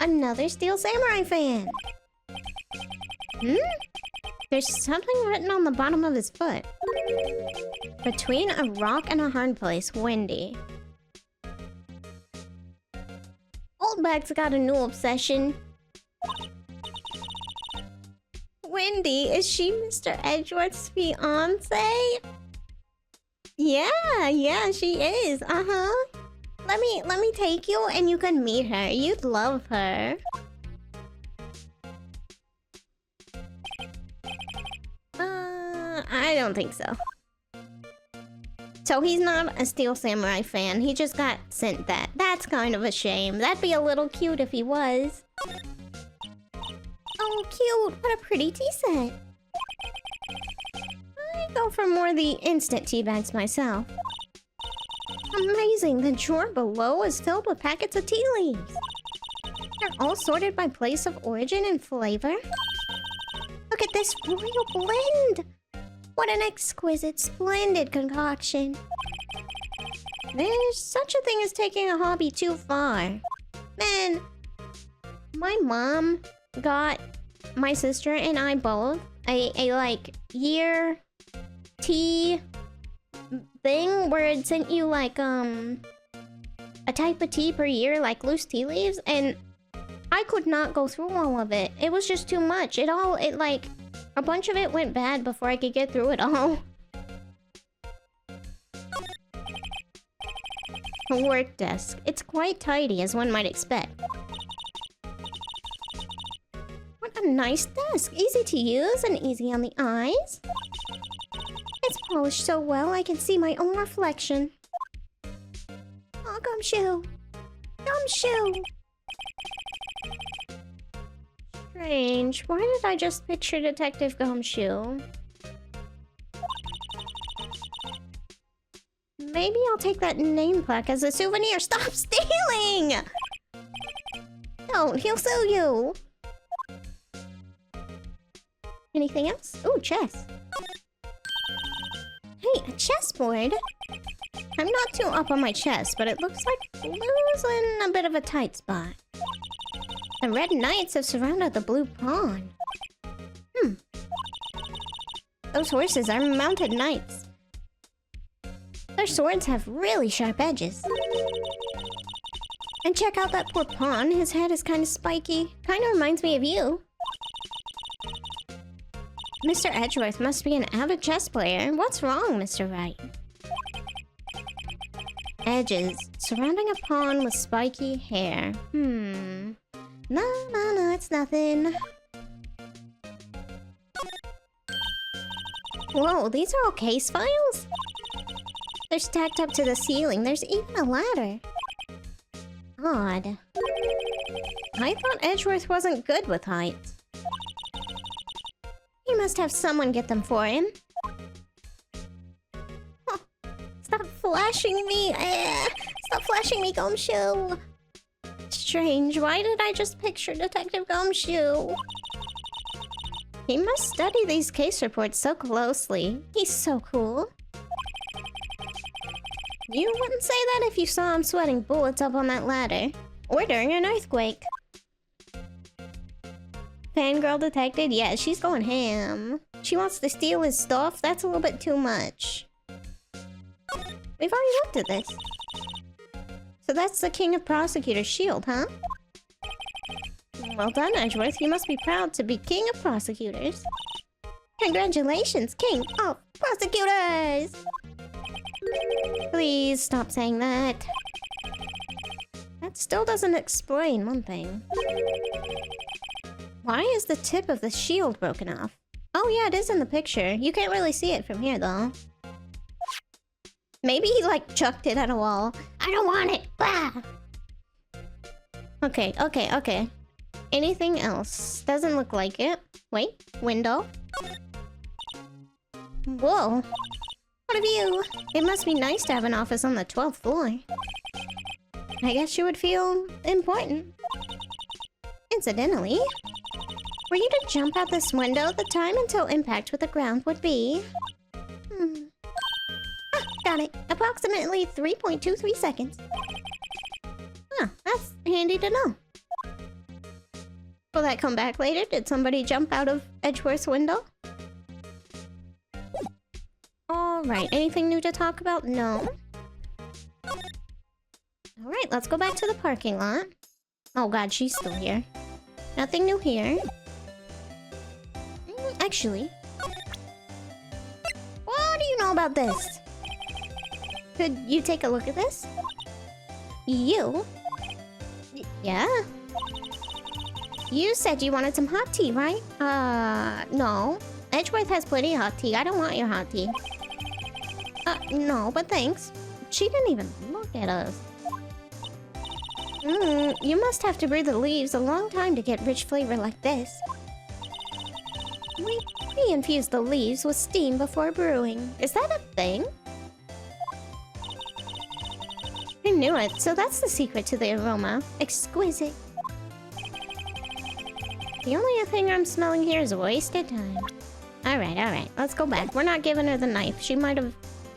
Another steel samurai fan. There's something written on the bottom of his foot. Between a rock and a hard place, Wendy. Old Bag's got a new obsession. Wendy, is she Mr. Edgeworth's fiance? Yeah, she is. Let me take you and you can meet her. You'd love her. I don't think so. So he's not a Steel Samurai fan. He just got sent that. That's kind of a shame. That'd be a little cute if he was. Oh, cute. What a pretty tea set. I go for more of the instant tea bags myself. Amazing. The drawer below is filled with packets of tea leaves. They're all sorted by place of origin and flavor. Look at this royal blend. What an exquisite, splendid concoction. There's such a thing as taking a hobby too far. Man, my mom got my sister and I both a like year tea thing where it sent you like a type of tea per year, like loose tea leaves, and I could not go through all of it. It was just too much. A bunch of it went bad before I could get through it all. A work desk. It's quite tidy, as one might expect. What a nice desk. Easy to use and easy on the eyes. It's polished so well I can see my own reflection. Oh, Gumshoe. Gumshoe. Strange. Why did I just picture Detective Gumshoe? Maybe I'll take that name plaque as a souvenir. Stop stealing! Don't, he'll sue you. Anything else? Ooh, chess. Hey, a chessboard? I'm not too up on my chess, but it looks like Blue's in a bit of a tight spot. The red knights have surrounded the blue pawn. Those horses are mounted knights. Their swords have really sharp edges. And check out that poor pawn. His head is kind of spiky. Kind of reminds me of you. Mr. Edgeworth must be an avid chess player. What's wrong, Mr. Wright? Edges. Surrounding a pawn with spiky hair. No, it's nothing. Whoa, these are all case files? They're stacked up to the ceiling. There's even a ladder. Odd. I thought Edgeworth wasn't good with heights. He must have someone get them for him. Oh, stop flashing me! Stop flashing me, Gumshoe! Strange, why did I just picture Detective Gumshoe? He must study these case reports so closely. He's so cool. You wouldn't say that if you saw him sweating bullets up on that ladder. Or during an earthquake. Fangirl detected? Yeah, she's going ham. She wants to steal his stuff? That's a little bit too much. We've already looked at this. So that's the King of Prosecutors' shield, huh? Well done, Edgeworth. You must be proud to be King of Prosecutors. Congratulations, King of Prosecutors! Please stop saying that. That still doesn't explain one thing. Why is the tip of the shield broken off? Oh yeah, it is in the picture. You can't really see it from here, though. Maybe he, like, chucked it at a wall. I don't want it! Bah! Okay. Anything else? Doesn't look like it. Wait, window? Whoa. What a view! It must be nice to have an office on the 12th floor. I guess you would feel important. Incidentally, were you to jump out this window, the time until impact with the ground would be... Ah, got it. Approximately 3.23 seconds. Huh, that's handy to know. Will that come back later? Did somebody jump out of Edgeworth's window? Alright, anything new to talk about? No. Alright, let's go back to the parking lot. Oh god, she's still here. Nothing new here. Actually... what do you know about this? Could you take a look at this? You? Yeah? You said you wanted some hot tea, right? No. Edgeworth has plenty of hot tea. I don't want your hot tea. No, but thanks. She didn't even look at us. You must have to brew the leaves a long time to get rich flavor like this. We infuse the leaves with steam before brewing. Is that a thing? I knew it, so that's the secret to the aroma. Exquisite. The only thing I'm smelling here is wasted time. Alright. Let's go back. We're not giving her the knife. She might have,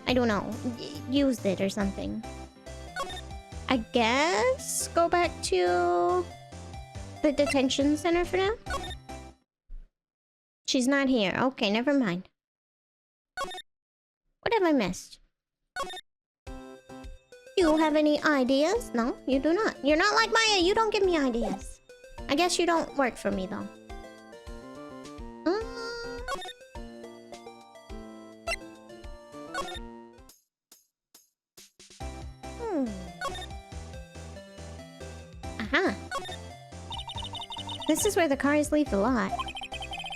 I don't know, used it or something. I guess go back to the detention center for now. She's not here. Okay, never mind. What have I missed? You have any ideas? No, you do not. You're not like Maya. You don't give me ideas. I guess you don't work for me, though. Aha. This is where the cars leave the lot.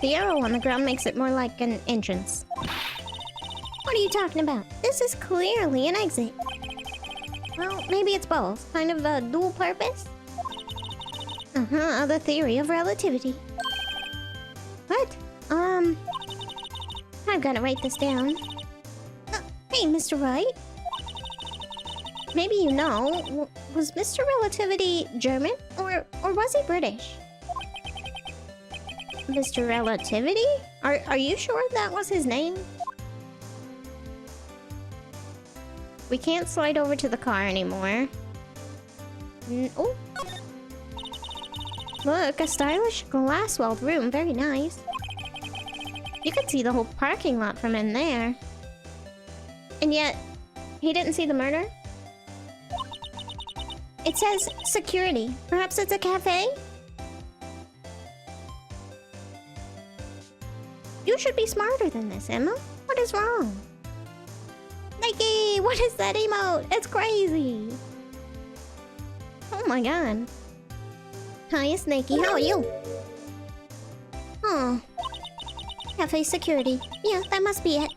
The arrow on the ground makes it more like an entrance. What are you talking about? This is clearly an exit. Well, maybe it's both. Kind of a dual purpose? The theory of relativity. What? I've gotta write this down. Hey, Mr. Wright. maybe you know, was Mr. Relativity German or was he British? Mr. Relativity? Are you sure that was his name? We can't slide over to the car anymore. Oh. Look, a stylish glass-walled room. Very nice. You could see the whole parking lot from in there. And yet, he didn't see the murder? It says security. Perhaps it's a cafe? You should be smarter than this, Emma. What is wrong? Nikki, what is that emote? It's crazy. Oh my god. Hi, it's Nikki. How are you? Oh. Cafe security. Yeah, that must be it.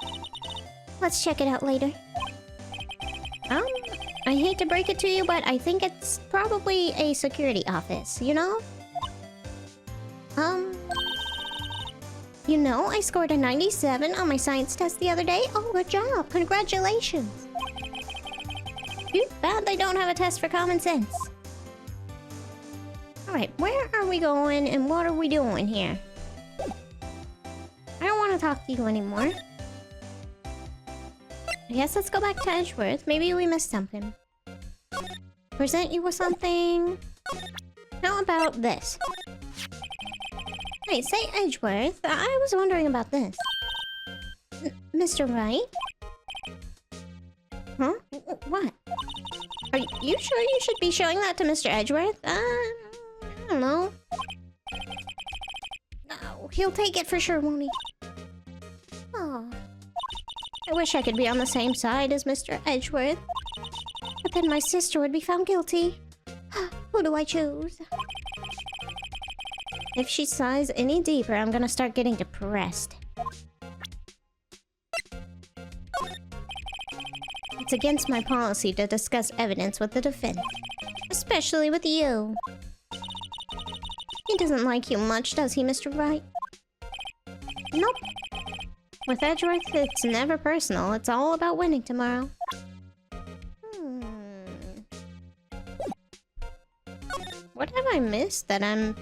Let's check it out later. I hate to break it to you, but I think it's probably a security office, you know? You know, I scored a 97 on my science test the other day. Oh, good job. Congratulations. Too bad they don't have a test for common sense. Alright, where are we going and what are we doing here? I don't want to talk to you anymore. I guess let's go back to Edgeworth. Maybe we missed something. Present you with something? How about this? Hey, say Edgeworth. I was wondering about this. Mr. Wright? Huh? What? Are you sure you should be showing that to Mr. Edgeworth? I don't know. No, he'll take it for sure, won't he? Oh. I wish I could be on the same side as Mr. Edgeworth. But then my sister would be found guilty. Who do I choose? If she sighs any deeper, I'm gonna start getting depressed. It's against my policy to discuss evidence with the defendant. Especially with you. He doesn't like you much, does he, Mr. Wright? Nope. With Edgeworth, it's never personal. It's all about winning tomorrow. What have I missed that I'm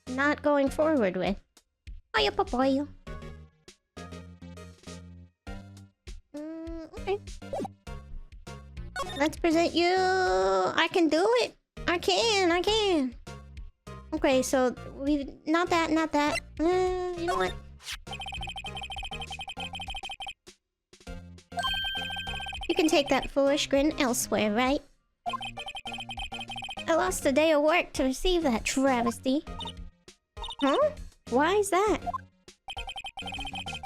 not going forward with? Hiya, papayo. Okay. Let's present you. I can do it. I can. Okay, so we not that. You know what? You can take that foolish grin elsewhere, right? I lost a day of work to receive that travesty. Huh? Why is that?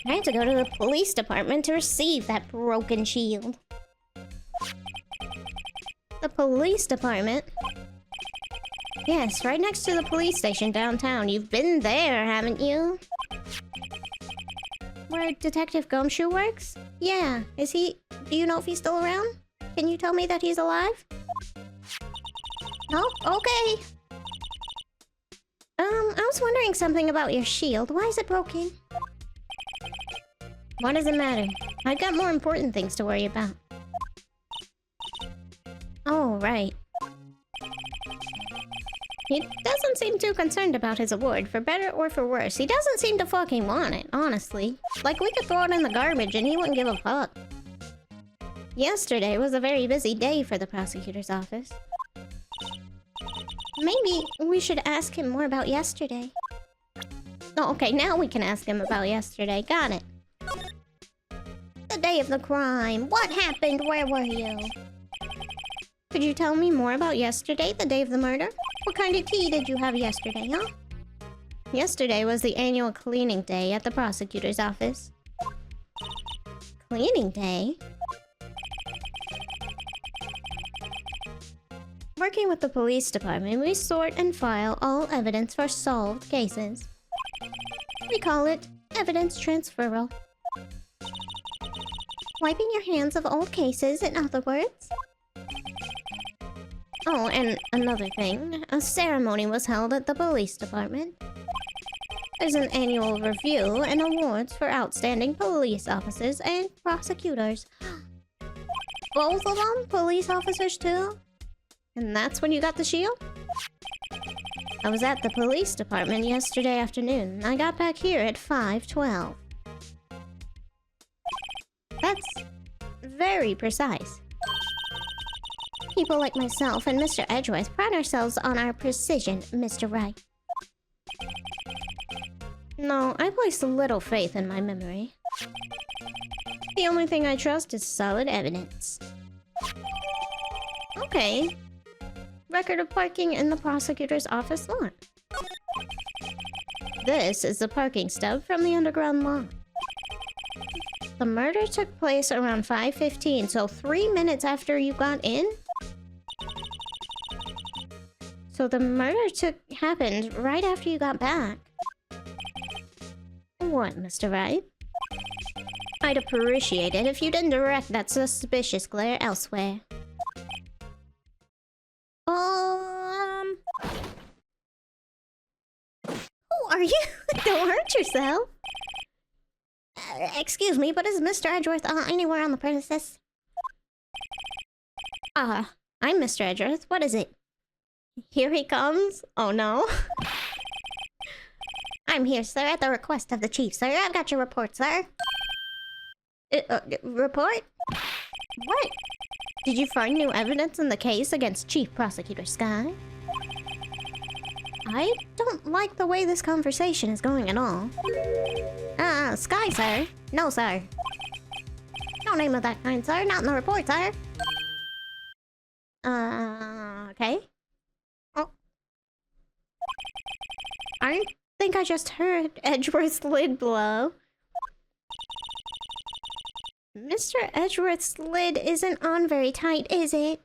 I had to go to the police department to receive that broken shield. The police department? Yes, right next to the police station downtown. You've been there, haven't you? Where Detective Gumshoe works? Yeah. Is he... Do you know if he's still around? Can you tell me that he's alive? Oh, okay. I was wondering something about your shield. Why is it broken? What does it matter? I've got more important things to worry about. Oh, right. He doesn't seem too concerned about his award, for better or for worse. He doesn't seem to fucking want it, honestly. Like, we could throw it in the garbage and he wouldn't give a fuck. Yesterday was a very busy day for the prosecutor's office. Maybe we should ask him more about yesterday. Oh, okay, now we can ask him about yesterday. Got it. The day of the crime. What happened? Where were you? Could you tell me more about yesterday, the day of the murder? What kind of tea did you have yesterday, huh? Yesterday was the annual cleaning day at the prosecutor's office. Cleaning day? Working with the police department, we sort and file all evidence for solved cases. We call it evidence transferal. Wiping your hands of old cases, in other words. Oh, and another thing. A ceremony was held at the police department. There's an annual review and awards for outstanding police officers and prosecutors. Both of them? Police officers too? And that's when you got the shield? I was at the police department yesterday afternoon. I got back here at 5:12. That's very precise. People like myself and Mr. Edgeworth pride ourselves on our precision, Mr. Wright. No, I place little faith in my memory. The only thing I trust is solid evidence. Okay. Record of parking in the prosecutor's office lot. This is the parking stub from the underground lot. The murder took place around 5:15, so 3 minutes after you got in? So the murder happened right after you got back. What, Mr. Wright? I'd appreciate it if you didn't direct that suspicious glare elsewhere. Who are you? Don't hurt yourself. Excuse me, but is Mr. Edgeworth anywhere on the premises? I'm Mr. Edgeworth. What is it? Here he comes? Oh no. I'm here, sir, at the request of the chief, sir. I've got your report, sir. Report? What? Did you find new evidence in the case against Chief Prosecutor Skye? I don't like the way this conversation is going at all. Skye, sir. No, sir. No name of that kind, sir. Not in the report, sir. Okay. Oh. I think I just heard Edgeworth's lid blow. Mr. Edgeworth's lid isn't on very tight, is it?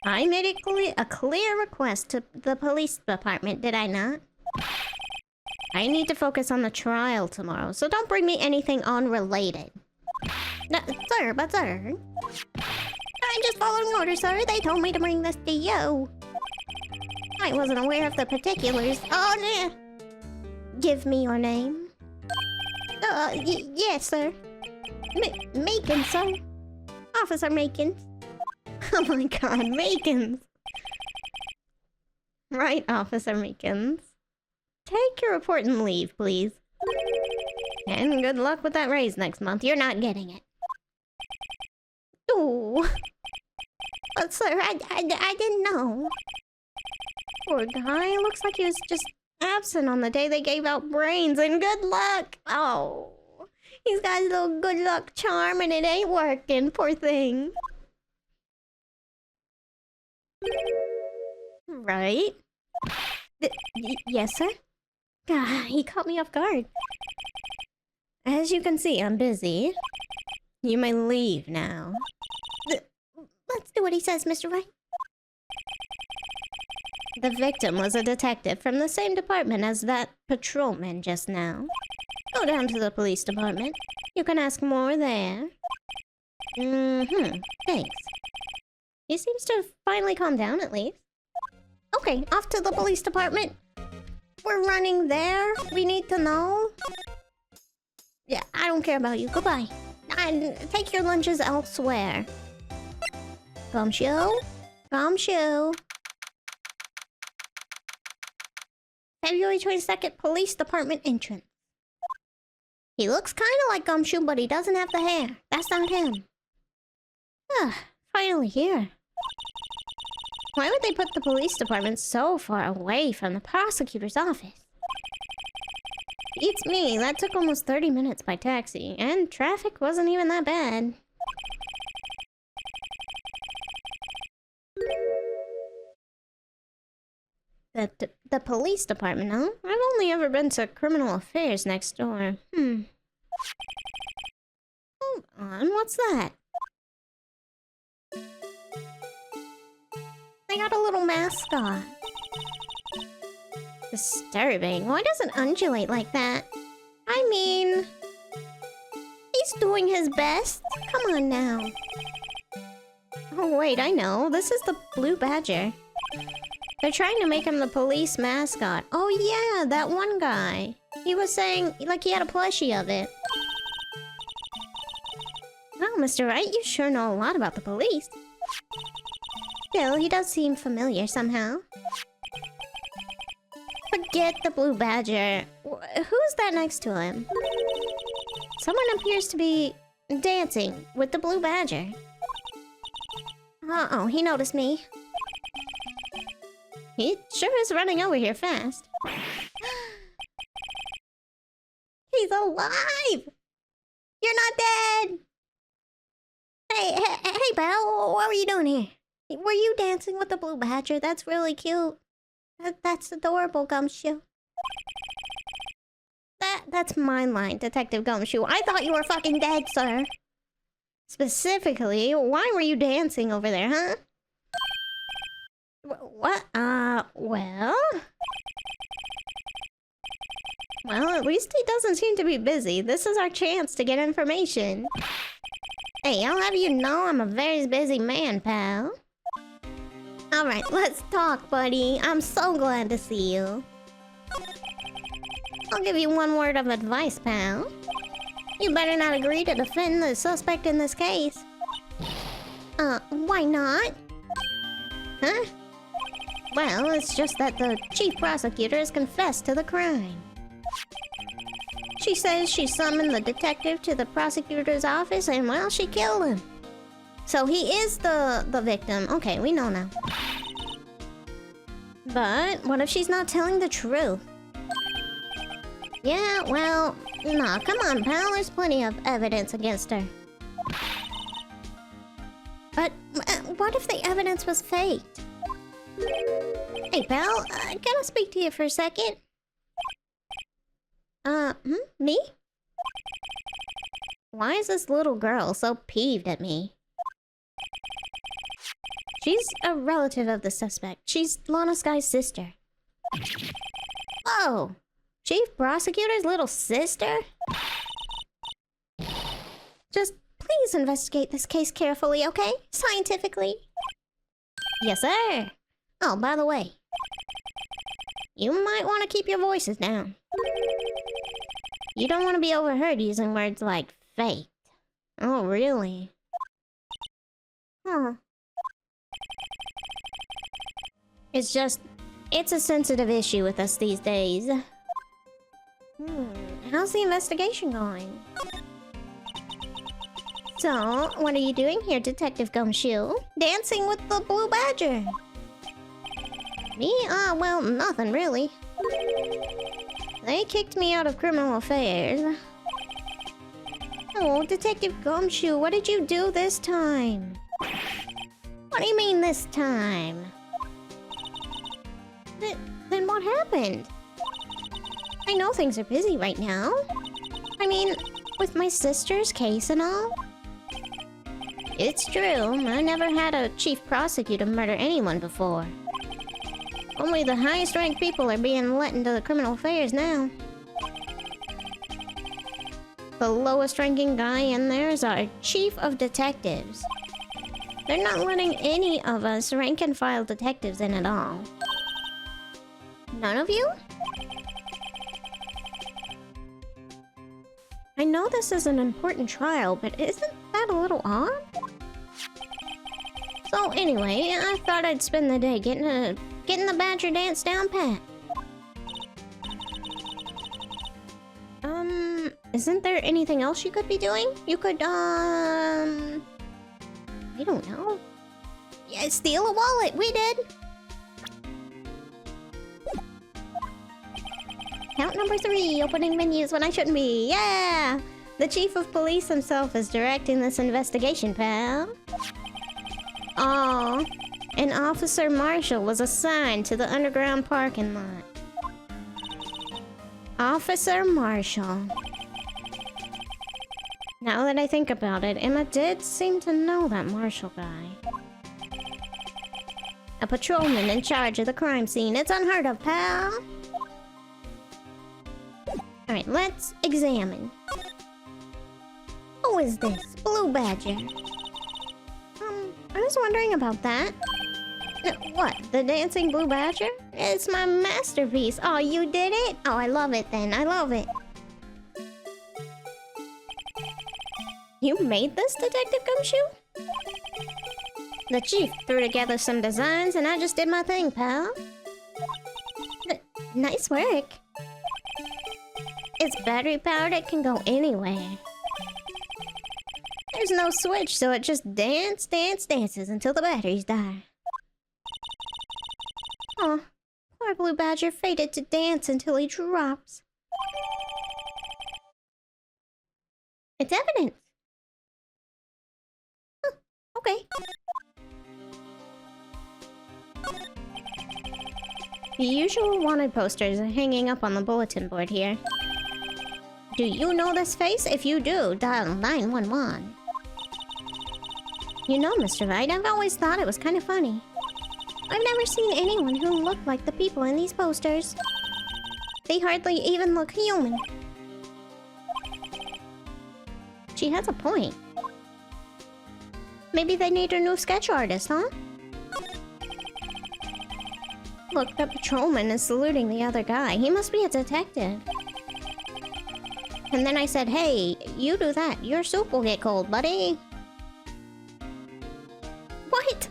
I made it a clear request to the police department, did I not? I need to focus on the trial tomorrow, so don't bring me anything unrelated. No, sir, but sir... I'm just following orders, sir. They told me to bring this to you. I wasn't aware of the particulars. Oh, no. Give me your name. Yes, sir. Macon, sir. Officer Macon. Oh my god, Macon. Right, Officer Macon. Take your report and leave, please. And good luck with that raise next month. You're not getting it. Oh. But sir, I didn't know. Poor guy. Looks like he was just absent on the day they gave out brains, and good luck. Oh. He's got his little good luck charm and it ain't working, poor thing. Right? Yes, sir? God, he caught me off guard. As you can see, I'm busy. You may leave now. Let's do what he says, Mr. Wright. The victim was a detective from the same department as that patrolman just now. Go down to the police department. You can ask more there. Thanks. He seems to have finally calmed down, at least. Okay, off to the police department. We're running there. We need to know. Yeah, I don't care about you. Goodbye. Take your lunches elsewhere. Gumshoe? Gumshoe? February 22nd, police department entrance. He looks kind of like Gumshoe, but he doesn't have the hair. That's not him. Finally here. Why would they put the police department so far away from the prosecutor's office? Beats me, that took almost 30 minutes by taxi, and traffic wasn't even that bad. The police department, huh? I've only ever been to criminal affairs next door. Hold on, what's that? They got a little mascot. Disturbing. Why does it undulate like that? I mean... he's doing his best. Come on now. Oh wait, I know. This is the blue badger. They're trying to make him the police mascot. Oh yeah, that one guy. He was saying, like he had a plushie of it. Well, Mr. Wright, you sure know a lot about the police. Still, he does seem familiar somehow. Forget the blue badger. Who's that next to him? Someone appears to be dancing with the blue badger. Uh-oh, he noticed me. He sure is running over here fast. He's alive! You're not dead! Hey, pal, what were you doing here? Were you dancing with the blue badger? That's really cute. That's adorable, Gumshoe. That's my line, Detective Gumshoe. I thought you were fucking dead, sir. Specifically, why were you dancing over there, huh? What? Well... Well, at least he doesn't seem to be busy. This is our chance to get information. Hey, I'll have you know I'm a very busy man, pal. Alright, let's talk, buddy. I'm so glad to see you. I'll give you one word of advice, pal. You better not agree to defend the suspect in this case. Why not? Huh? Well, it's just that the chief prosecutor has confessed to the crime. She says she summoned the detective to the prosecutor's office and, well, she killed him. So he is the victim. Okay, we know now. But what if she's not telling the truth? Yeah, well, nah, come on, pal. There's plenty of evidence against her. But what if the evidence was faked? Hey, pal, can I speak to you for a second? Me? Why is this little girl so peeved at me? She's a relative of the suspect. She's Lana Skye's sister. Whoa! Chief Prosecutor's little sister? Just please investigate this case carefully, okay? Scientifically. Yes, sir. Oh, by the way, you might want to keep your voices down. You don't want to be overheard using words like faked. Oh, really? Huh. It's a sensitive issue with us these days. How's the investigation going? So, what are you doing here, Detective Gumshoe? Dancing with the blue badger. Me? Well, nothing really. They kicked me out of criminal affairs. Oh, Detective Gumshoe, what did you do this time? What do you mean this time? Then what happened? I know things are busy right now. I mean, with my sister's case and all. It's true, I never had a chief prosecutor murder anyone before. Only the highest ranked people are being let into the criminal affairs now. The lowest ranking guy in there is our chief of detectives. They're not letting any of us rank and file detectives in at all. None of you? I know this is an important trial, but isn't that a little odd? So anyway, I thought I'd spend the day getting the badger dance down pat. Isn't there anything else you could be doing? You could, I don't know. Yeah, steal a wallet, we did! Count number 3, opening menus when I shouldn't be, yeah! The chief of police himself is directing this investigation, pal. Aw, an officer marshal was assigned to the underground parking lot. Officer Marshall. Now that I think about it, Emma did seem to know that Marshall guy. A patrolman in charge of the crime scene. It's unheard of, pal! Alright, let's examine. Who is this? Blue Badger. I was wondering about that. What? The dancing blue badger? It's my masterpiece. Oh, you did it? Oh, I love it then. I love it. You made this, Detective Gumshoe? The chief threw together some designs and I just did my thing, pal. Nice work. It's battery powered, it can go anywhere. There's no switch, so it just dances until the batteries die. Aw, poor Blue Badger fated to dance until he drops. It's evidence. Huh, okay. The usual wanted posters are hanging up on the bulletin board here. Do you know this face? If you do, dial 911. You know, Mr. Wright, I've always thought it was kind of funny. I've never seen anyone who looked like the people in these posters. They hardly even look human. She has a point. Maybe they need a new sketch artist, huh? Look, the patrolman is saluting the other guy. He must be a detective. And then I said, hey, you do that. Your soup will get cold, buddy. What?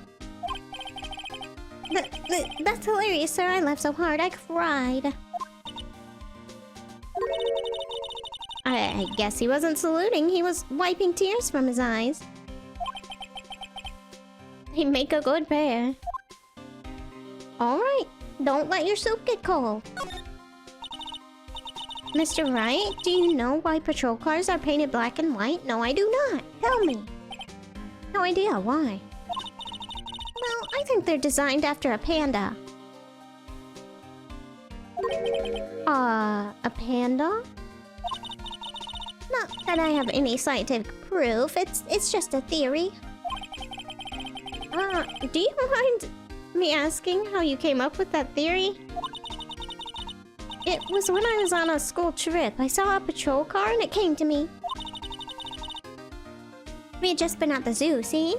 That's hilarious, sir. I laughed so hard I cried. I guess he wasn't saluting. He was wiping tears from his eyes. They make a good pair. Alright, don't let your soup get cold. Mr. Wright, do you know why patrol cars are painted black and white? No, I do not. Tell me. No idea. Why? Well, I think they're designed after a panda. A panda? Not that I have any scientific proof. It's just a theory. Do you mind me asking how you came up with that theory? It was when I was on a school trip. I saw a patrol car and it came to me. We had just been at the zoo, see?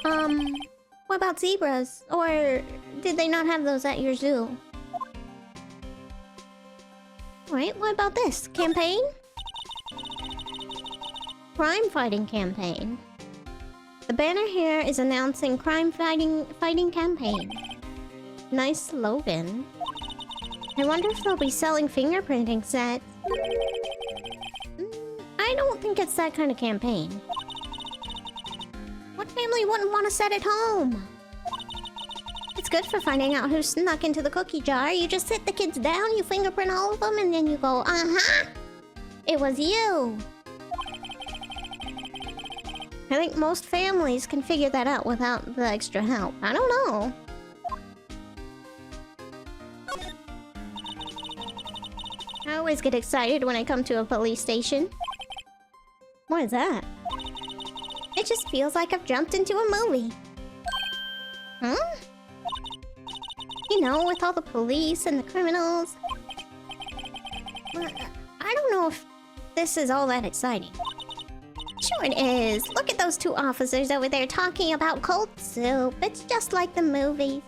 What about zebras? Or did they not have those at your zoo? Alright, what about this? Campaign? Crime fighting campaign. The banner here is announcing crime fighting campaign. Nice slogan. I wonder if they'll be selling fingerprinting sets. I don't think it's that kind of campaign. What family wouldn't want to set at home? It's good for finding out who snuck into the cookie jar. You just sit the kids down, you fingerprint all of them, and then you go, uh-huh! It was you! I think most families can figure that out without the extra help. I don't know. I always get excited when I come to a police station. What is that? It just feels like I've jumped into a movie. Huh? You know, with all the police and the criminals. Well, I don't know if this is all that exciting. Sure it is. Look at those two officers over there talking about cold soup. It's just like the movies.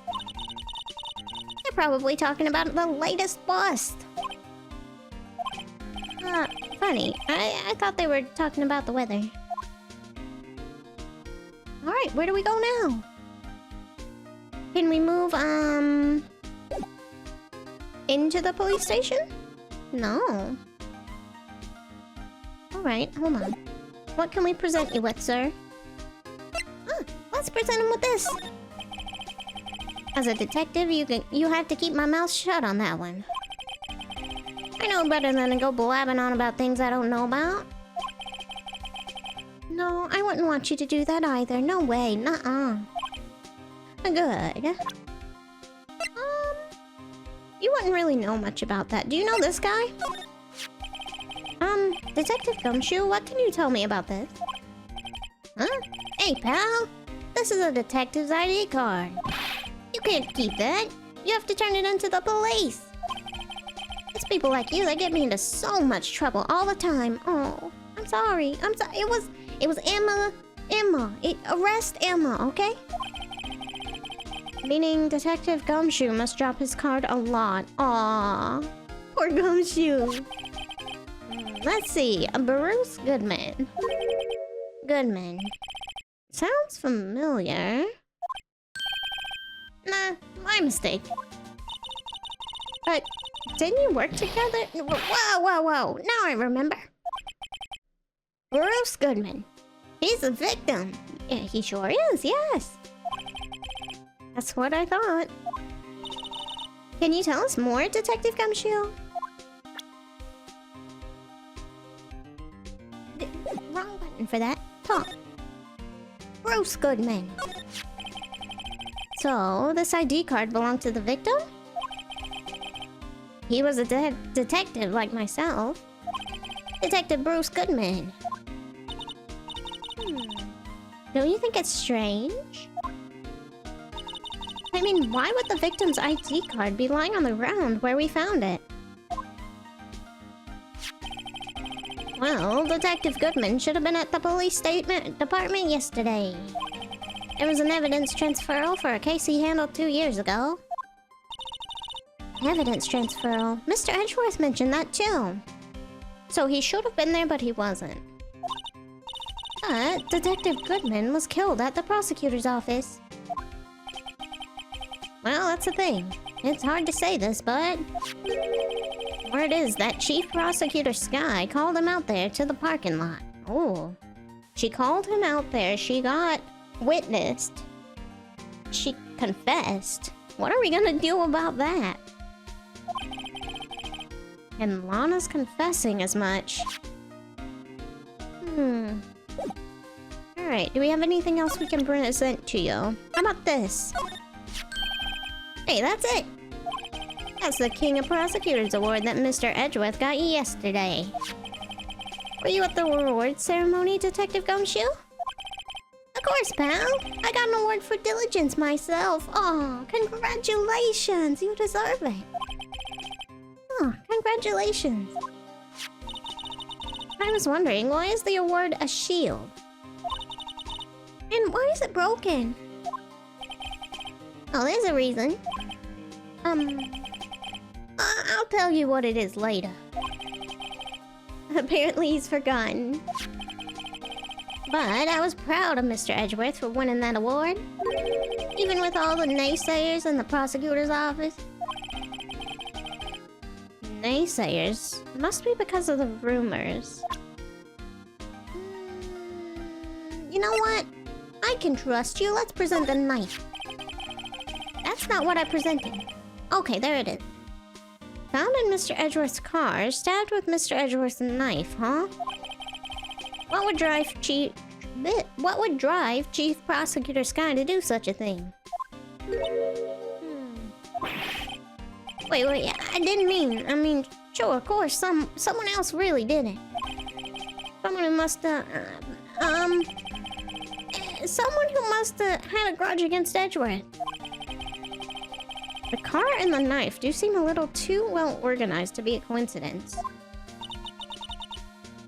They're probably talking about the latest bust. Funny. I thought they were talking about the weather. Alright, where do we go now? Can we move, into the police station? No. Alright, hold on. What can we present you with, sir? Let's present him with this. As a detective, you have to keep my mouth shut on that one. I know better than to go blabbing on about things I don't know about. No, I wouldn't want you to do that either. No way. Nuh-uh. Good. You wouldn't really know much about that. Do you know this guy? Detective Gumshoe, what can you tell me about this? Huh? Hey, pal. This is a detective's ID card. You can't keep that. You have to turn it into the police. It's people like you that get me into so much trouble all the time. Oh, I'm sorry. It was Emma. Arrest Emma, okay? Meaning Detective Gumshoe must drop his card a lot. Aww. Poor Gumshoe. Let's see. A Bruce Goodman. Goodman. Sounds familiar. Nah, my mistake. But didn't you work together? Whoa. Now I remember. Bruce Goodman. He's a victim. Yeah, he sure is, yes. That's what I thought. Can you tell us more, Detective Gumshoe? Wrong button for that. Talk. Bruce Goodman. So, this ID card belonged to the victim? He was a detective like myself. Detective Bruce Goodman. Don't you think it's strange? I mean, why would the victim's ID card be lying on the ground where we found it? Well, Detective Goodman should have been at the police department yesterday. It was an evidence transferal for a case he handled 2 years ago. Evidence transferal? Mr. Edgeworth mentioned that too. So he should have been there, but he wasn't. But Detective Goodman was killed at the prosecutor's office. Well, that's the thing. It's hard to say this, but... word is that Chief Prosecutor Skye called him out there to the parking lot. Oh. She called him out there, she got witnessed. She confessed. What are we gonna do about that? And Lana's confessing as much. Alright, do we have anything else we can present to you? How about this? Hey, that's it! That's the King of Prosecutors Award that Mr. Edgeworth got yesterday. Were you at the award ceremony, Detective Gumshoe? Of course, pal! I got an award for diligence myself! Aw, congratulations! You deserve it! Oh, congratulations! I was wondering, why is the award a shield? And why is it broken? Oh, there's a reason. I'll tell you what it is later. Apparently he's forgotten. But I was proud of Mr. Edgeworth for winning that award. Even with all the naysayers in the prosecutor's office. Naysayers? Must be because of the rumors. You know what? I can trust you. Let's present the knife. That's not what I presented. Okay, there it is. Found in Mr. Edgeworth's car, stabbed with Mr. Edgeworth's knife, huh? What would drive Chief Prosecutor Skye to do such a thing? Wait, I didn't mean... I mean, sure, of course, someone else really did it. Someone who must someone who must have had a grudge against Edgeworth. The car and the knife do seem a little too well organized to be a coincidence.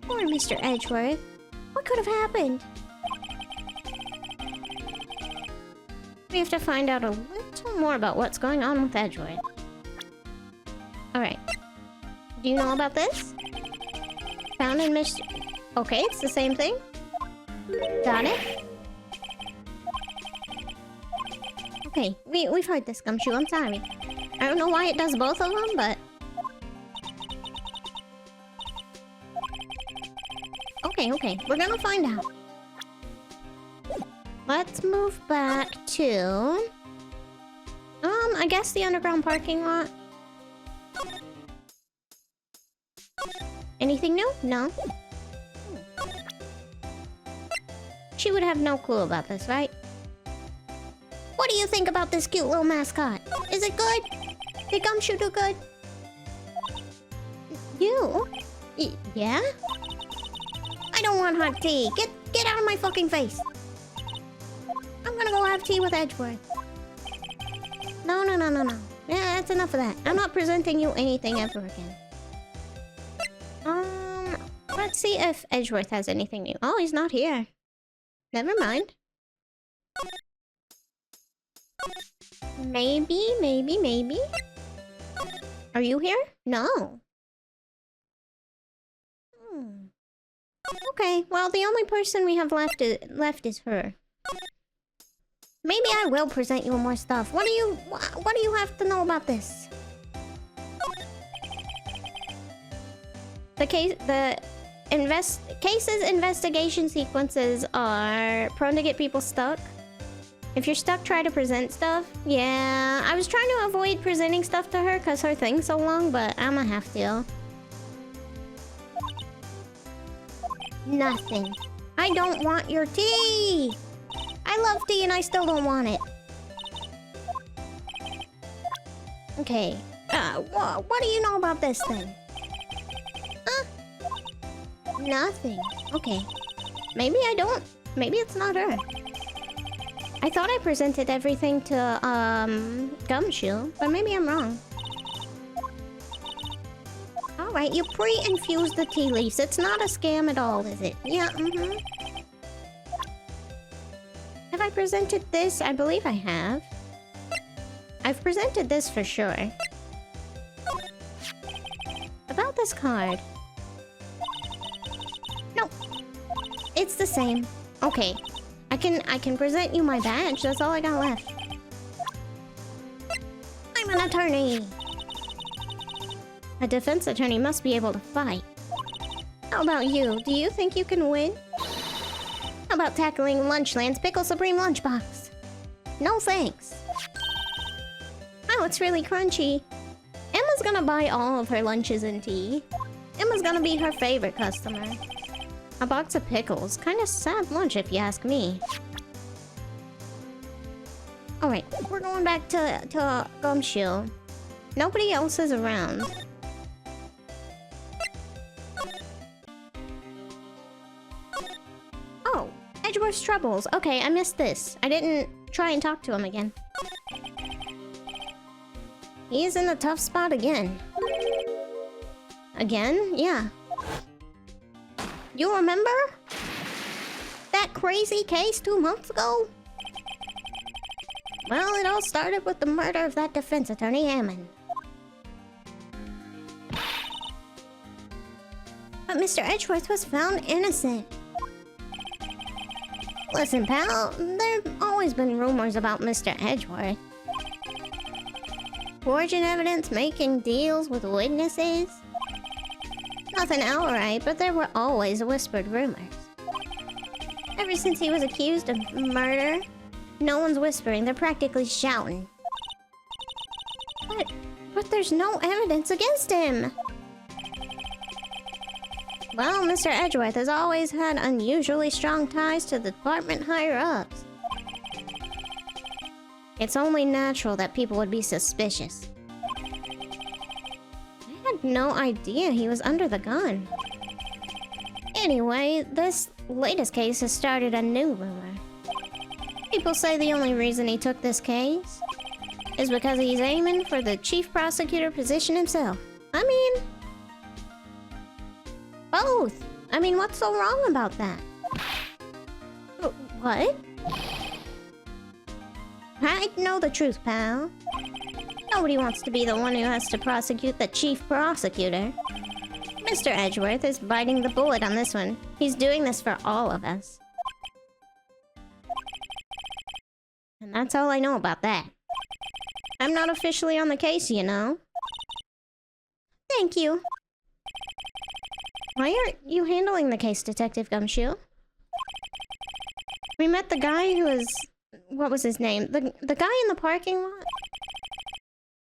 Poor Mr. Edgeworth. What could have happened? We have to find out a little more about what's going on with Edgeworth. Alright. Do you know about this? Found in Mr... Okay, it's the same thing. Got it? Okay, we've heard this, Gumshoe. I'm sorry. I don't know why it does both of them, but... Okay. We're gonna find out. Let's move back to... I guess the underground parking lot. Anything new? No? She would have no clue about this, right? What do you think about this cute little mascot? Is it good? Did Gumshoe do good? You? Yeah? I don't want hot tea. Get out of my fucking face. I'm gonna go have tea with Edgeworth. No. Yeah, that's enough of that. I'm not presenting you anything ever again. Let's see if Edgeworth has anything new. Oh, he's not here. Never mind. Maybe. Are you here? No. Okay, well, the only person we have left is her. Maybe I will present you with more stuff. What do you have to know about this? Cases investigation sequences are prone to get people stuck. If you're stuck, try to present stuff. Yeah, I was trying to avoid presenting stuff to her because her thing's so long, but I'm gonna have to. Nothing. I don't want your tea! I love tea and I still don't want it. Okay. What do you know about this thing? Huh? Nothing. Okay. Maybe I don't. Maybe it's not her. I thought I presented everything to, Gumshoe, but maybe I'm wrong. Alright, you pre-infused the tea leaves. It's not a scam at all, is it? Yeah, mm-hmm. Have I presented this? I believe I have. I've presented this for sure. About this card. Nope. It's the same. Okay. I can present you my badge. That's all I got left. I'm an attorney. A defense attorney must be able to fight. How about you? Do you think you can win? How about tackling Lunchland's Pickle Supreme Lunchbox? No thanks. Oh, it's really crunchy. Emma's gonna buy all of her lunches and tea. Emma's gonna be her favorite customer. A box of pickles. Kinda sad lunch if you ask me. Alright, we're going back to Gumshoe. Nobody else is around. Oh, Edgeworth's troubles. Okay, I missed this. I didn't try and talk to him again. He is in a tough spot again. Again? Yeah. You remember? That crazy case 2 months ago? Well, it all started with the murder of that defense attorney, Hammond. But Mr. Edgeworth was found innocent. Listen, pal, there've always been rumors about Mr. Edgeworth. Forging evidence, making deals with witnesses. Nothing outright, but there were always whispered rumors. Ever since he was accused of murder, no one's whispering, they're practically shouting. But there's no evidence against him! Well, Mr. Edgeworth has always had unusually strong ties to the department higher-ups. It's only natural that people would be suspicious. I had no idea he was under the gun. Anyway, this latest case has started a new rumor. People say the only reason he took this case is because he's aiming for the chief prosecutor position himself. I mean... both! I mean, what's so wrong about that? What? I know the truth, pal. Nobody wants to be the one who has to prosecute the chief prosecutor. Mr. Edgeworth is biting the bullet on this one. He's doing this for all of us. And that's all I know about that. I'm not officially on the case, you know. Thank you. Why aren't you handling the case, Detective Gumshoe? We met the guy who was... what was his name? The guy in the parking lot?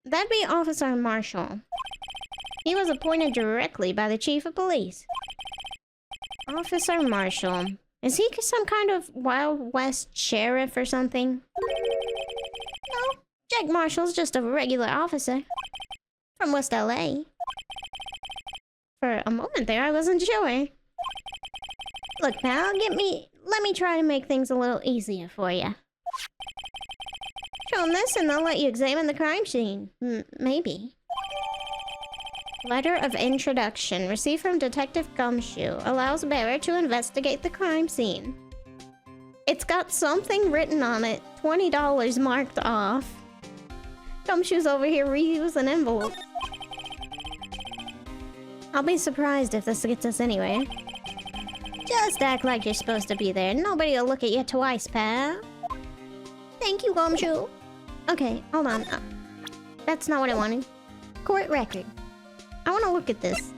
That'd be Officer Marshall. He was appointed directly by the Chief of Police. Officer Marshall. Is he some kind of Wild West sheriff or something? No, Jack Marshall's just a regular officer. From West LA. For a moment there, I wasn't sure. Look, pal, let me try to make things a little easier for you. Show them this and they'll let you examine the crime scene. Maybe. Letter of introduction received from Detective Gumshoe allows bearer to investigate the crime scene. It's got something written on it, $20 marked off. Gumshoe's over here reusing envelopes. I'll be surprised if this gets us anywhere. Just act like you're supposed to be there. Nobody will look at you twice, pal. Thank you, Gumshoe. Okay, hold on. That's not what I wanted. Court record. I want to look at this.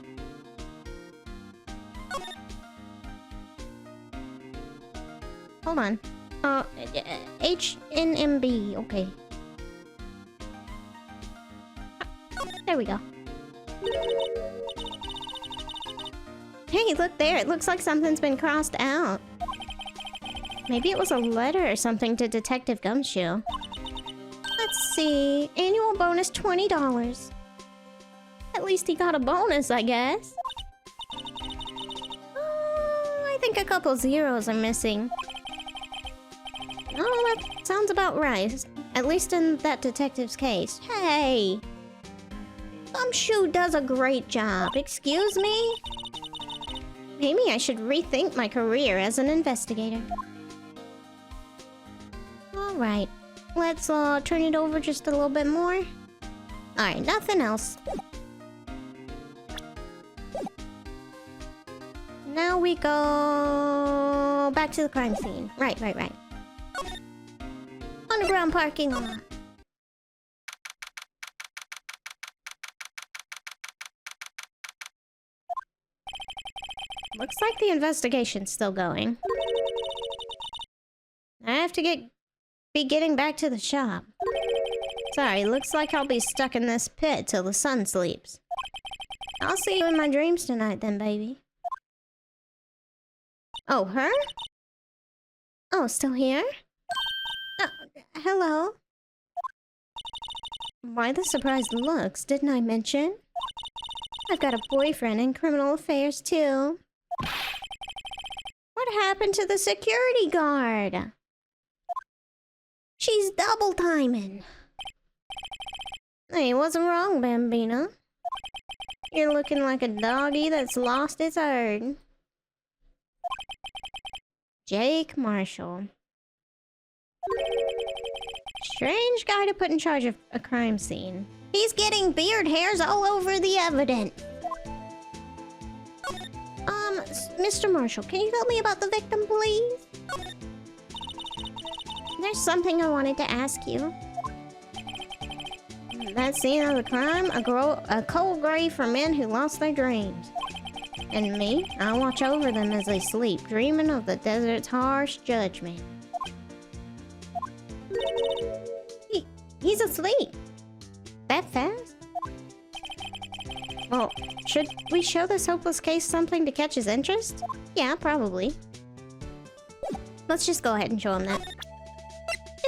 Hold on. HNMB. Okay. There we go. Hey, look there. It looks like something's been crossed out. Maybe it was a letter or something to Detective Gumshoe. Let's see. Annual bonus $20. At least he got a bonus, I guess. I think a couple zeros are missing. Oh, that sounds about right. At least in that detective's case. Hey! Gumshoe does a great job. Excuse me? Maybe I should rethink my career as an investigator. Alright. Let's turn it over just a little bit more. Alright, nothing else. Now we go back to the crime scene. Right. Underground parking lot. Looks like the investigation's still going. I have to be getting back to the shop. Sorry, looks like I'll be stuck in this pit till the sun sleeps. I'll see you in my dreams tonight then, baby. Oh, her? Oh, still here? Oh, hello? Why the surprised looks? Didn't I mention? I've got a boyfriend in criminal affairs, too. What happened to the security guard? She's double timing. Hey, what's wrong, Bambina? You're looking like a doggy that's lost its herd. Jake Marshall. Strange guy to put in charge of a crime scene. He's getting beard hairs all over the evidence. Mr. Marshall, can you tell me about the victim, please? There's something I wanted to ask you. That scene of the crime, a cold grave for men who lost their dreams. And me, I watch over them as they sleep, dreaming of the desert's harsh judgment. He's asleep. That fast? Well, should we show this hopeless case something to catch his interest? Yeah, probably. Let's just go ahead and show him that.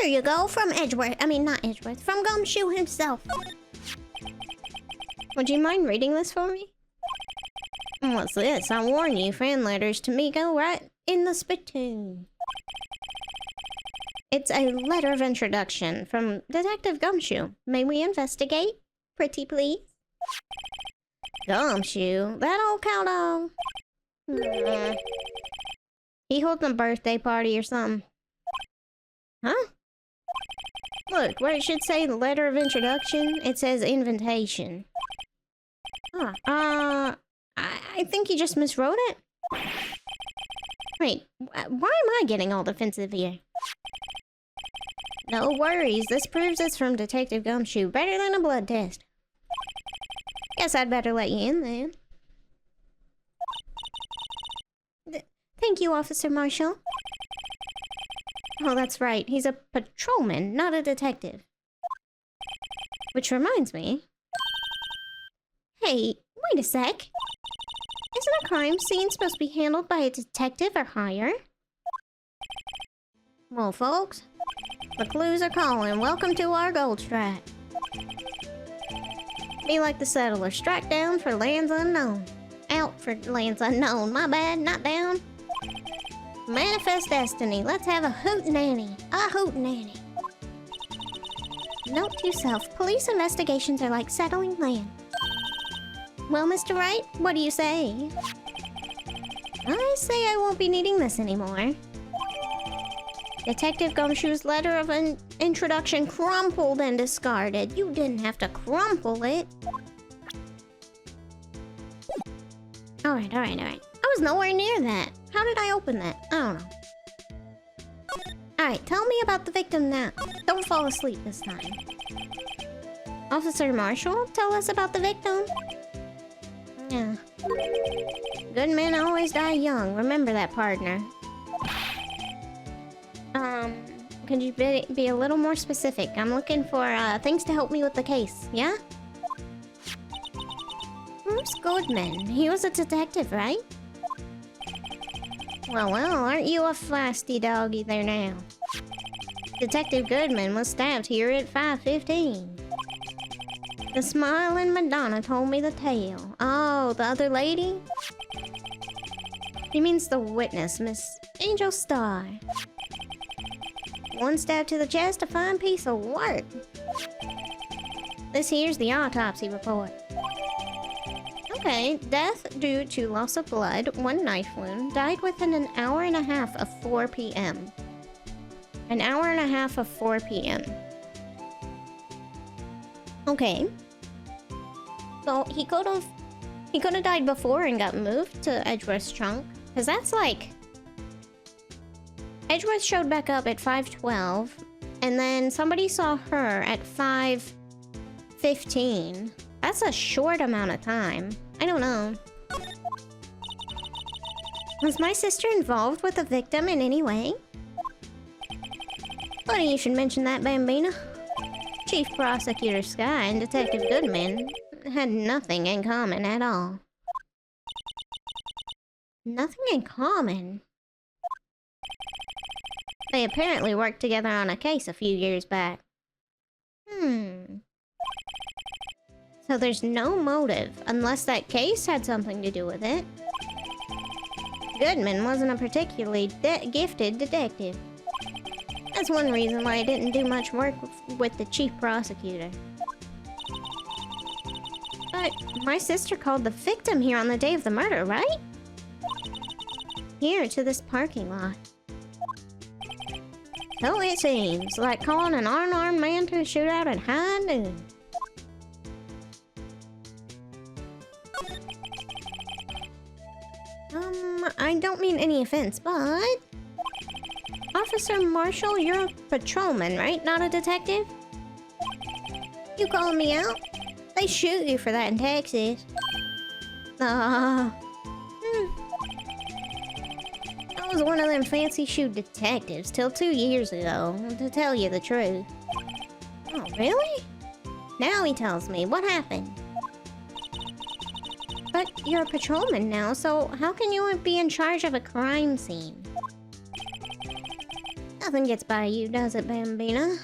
Here you go, from Edgeworth. I mean, not Edgeworth. From Gumshoe himself. Would you mind reading this for me? What's this? I warn you, fan letters to me go right in the spittoon. It's a letter of introduction from Detective Gumshoe. May we investigate? Pretty please? Gumshoe? That old cowdog? He holding a birthday party or something. Huh? Look, where it should say the letter of introduction, it says invitation. I think you just miswrote it. Wait, why am I getting all defensive here? No worries, this proves it's from Detective Gumshoe. Better than a blood test. Guess I'd better let you in then. Thank you, Officer Marshall. Oh, that's right. He's a patrolman, not a detective. Which reminds me... Hey, wait a sec. Isn't a crime scene supposed to be handled by a detective or higher? Well, folks, the clues are calling. Welcome to our gold strike. Be like the settler, strike down for lands unknown. Out for lands unknown. My bad, not down. Manifest destiny. Let's have a hootenanny. A hootenanny. Note to self, police investigations are like settling land. Well, Mr. Wright, what do you say? I say I won't be needing this anymore. Detective Gumshoe's letter of introduction crumpled and discarded. You didn't have to crumple it. Alright. I was nowhere near that. How did I open that? I don't know. Alright, tell me about the victim now. Don't fall asleep this time. Officer Marshall, tell us about the victim. Yeah. Good men always die young. Remember that, partner. Could you be a little more specific? I'm looking for, things to help me with the case, yeah? Bruce Goodman. He was a detective, right? Well, aren't you a feisty doggy there now? Detective Goodman was stabbed here at 5:15. The smiling Madonna told me the tale. Oh, the other lady? He means the witness, Miss Angel Star. One stab to the chest, a fine piece of work. This here's the autopsy report. Okay, death due to loss of blood, 1 knife wound, died within an hour and a half of 4 p.m. An hour and a half of 4 p.m. Okay. So he could have died before and got moved to Edgeworth's trunk. Cause that's like... Edgeworth showed back up at 5:12, and then somebody saw her at 5:15. That's a short amount of time. I don't know. Was my sister involved with the victim in any way? Funny you should mention that, Bambina. Chief Prosecutor Skye and Detective Goodman had nothing in common at all. Nothing in common? They apparently worked together on a case a few years back. So there's no motive, unless that case had something to do with it. Goodman wasn't a particularly gifted detective. That's one reason why I didn't do much work with the chief prosecutor. But my sister called the victim here on the day of the murder, right? Here, to this parking lot. So it seems, like calling an unarmed man to a shootout at high noon. I don't mean any offense, but... Officer Marshall, you're a patrolman, right? Not a detective? You called me out? They shoot you for that in Texas. I was one of them fancy shoe detectives till 2 years ago, to tell you the truth. Oh, really? Now he tells me. What happened? But you're a patrolman now, so how can you be in charge of a crime scene? Nothing gets by you, does it, Bambina?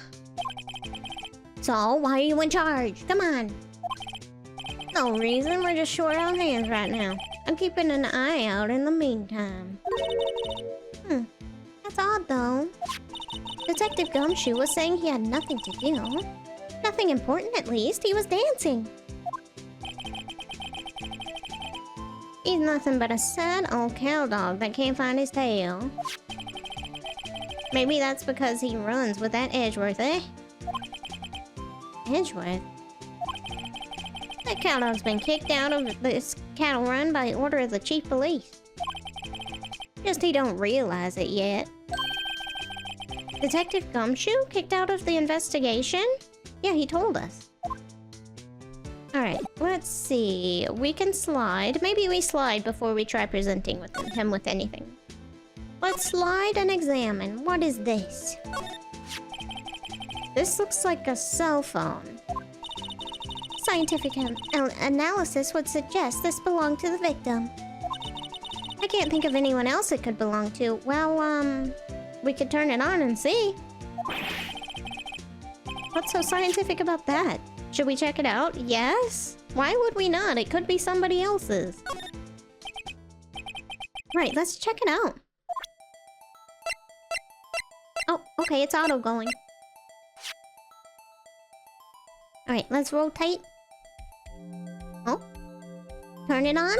So, why are you in charge? Come on! No reason, we're just short on hands right now. I'm keeping an eye out in the meantime. That's odd, though. Detective Gumshoe was saying he had nothing to do. Nothing important, at least. He was dancing. He's nothing but a sad old cowdog that can't find his tail. Maybe that's because he runs with that Edgeworth, eh? Edgeworth? That cowdog's been kicked out of this cattle run by order of the chief police. Just he don't realize it yet. Detective Gumshoe kicked out of the investigation? Yeah, he told us. Alright, let's see. We can slide. Maybe we slide before we try presenting with him with anything. Let's slide and examine. What is this? This looks like a cell phone. Scientific analysis would suggest this belonged to the victim. I can't think of anyone else it could belong to. Well, we could turn it on and see. What's so scientific about that? Should we check it out? Yes? Why would we not? It could be somebody else's. Right, let's check it out. Oh, okay, it's auto going. Alright, let's rotate. Oh. Turn it on.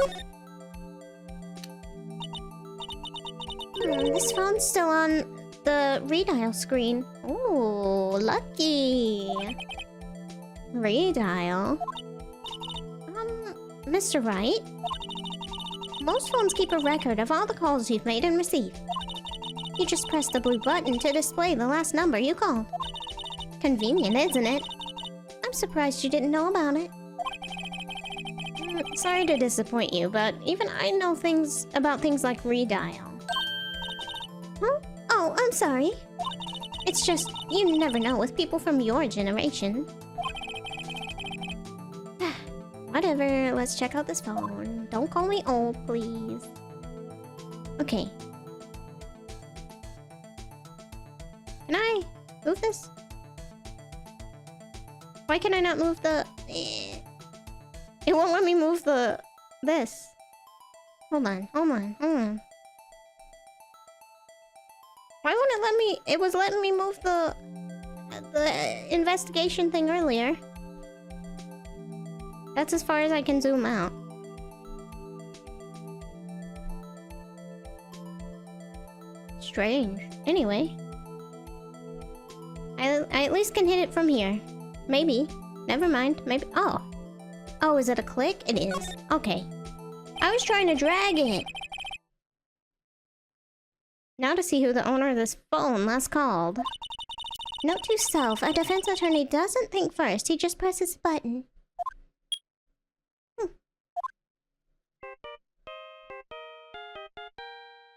This phone's still on the redial screen. Ooh, lucky. Redial? Mr. Wright? Most phones keep a record of all the calls you've made and received. You just press the blue button to display the last number you called. Convenient, isn't it? I'm surprised you didn't know about it. Sorry to disappoint you, but even I know things about things like redial. Huh? Oh, I'm sorry. It's just, you never know with people from your generation. Whatever, let's check out this phone. Don't call me old, please. Okay. Can I move this? Why can I not move the... It won't let me move this. Hold on. Why won't it let me... It was letting me move the investigation thing earlier. That's as far as I can zoom out. Strange. Anyway. I at least can hit it from here. Maybe. Never mind. Maybe... Oh. Oh, is it a click? It is. Okay. I was trying to drag it. Now to see who the owner of this phone last called. Note to self, a defense attorney doesn't think first, he just presses a button.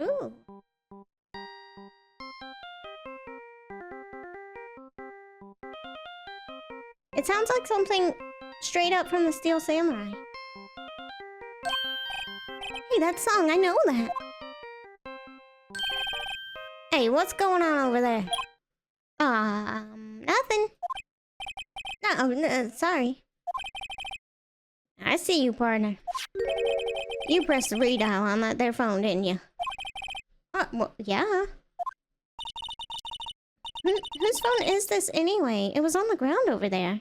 Ooh. It sounds like something straight up from the Steel Samurai. Hey, that song, I know that. Hey, what's going on over there? Nothing. No, sorry. I see you, partner. You pressed the redial on that there phone, didn't you? Well, yeah. Whose phone is this anyway? It was on the ground over there.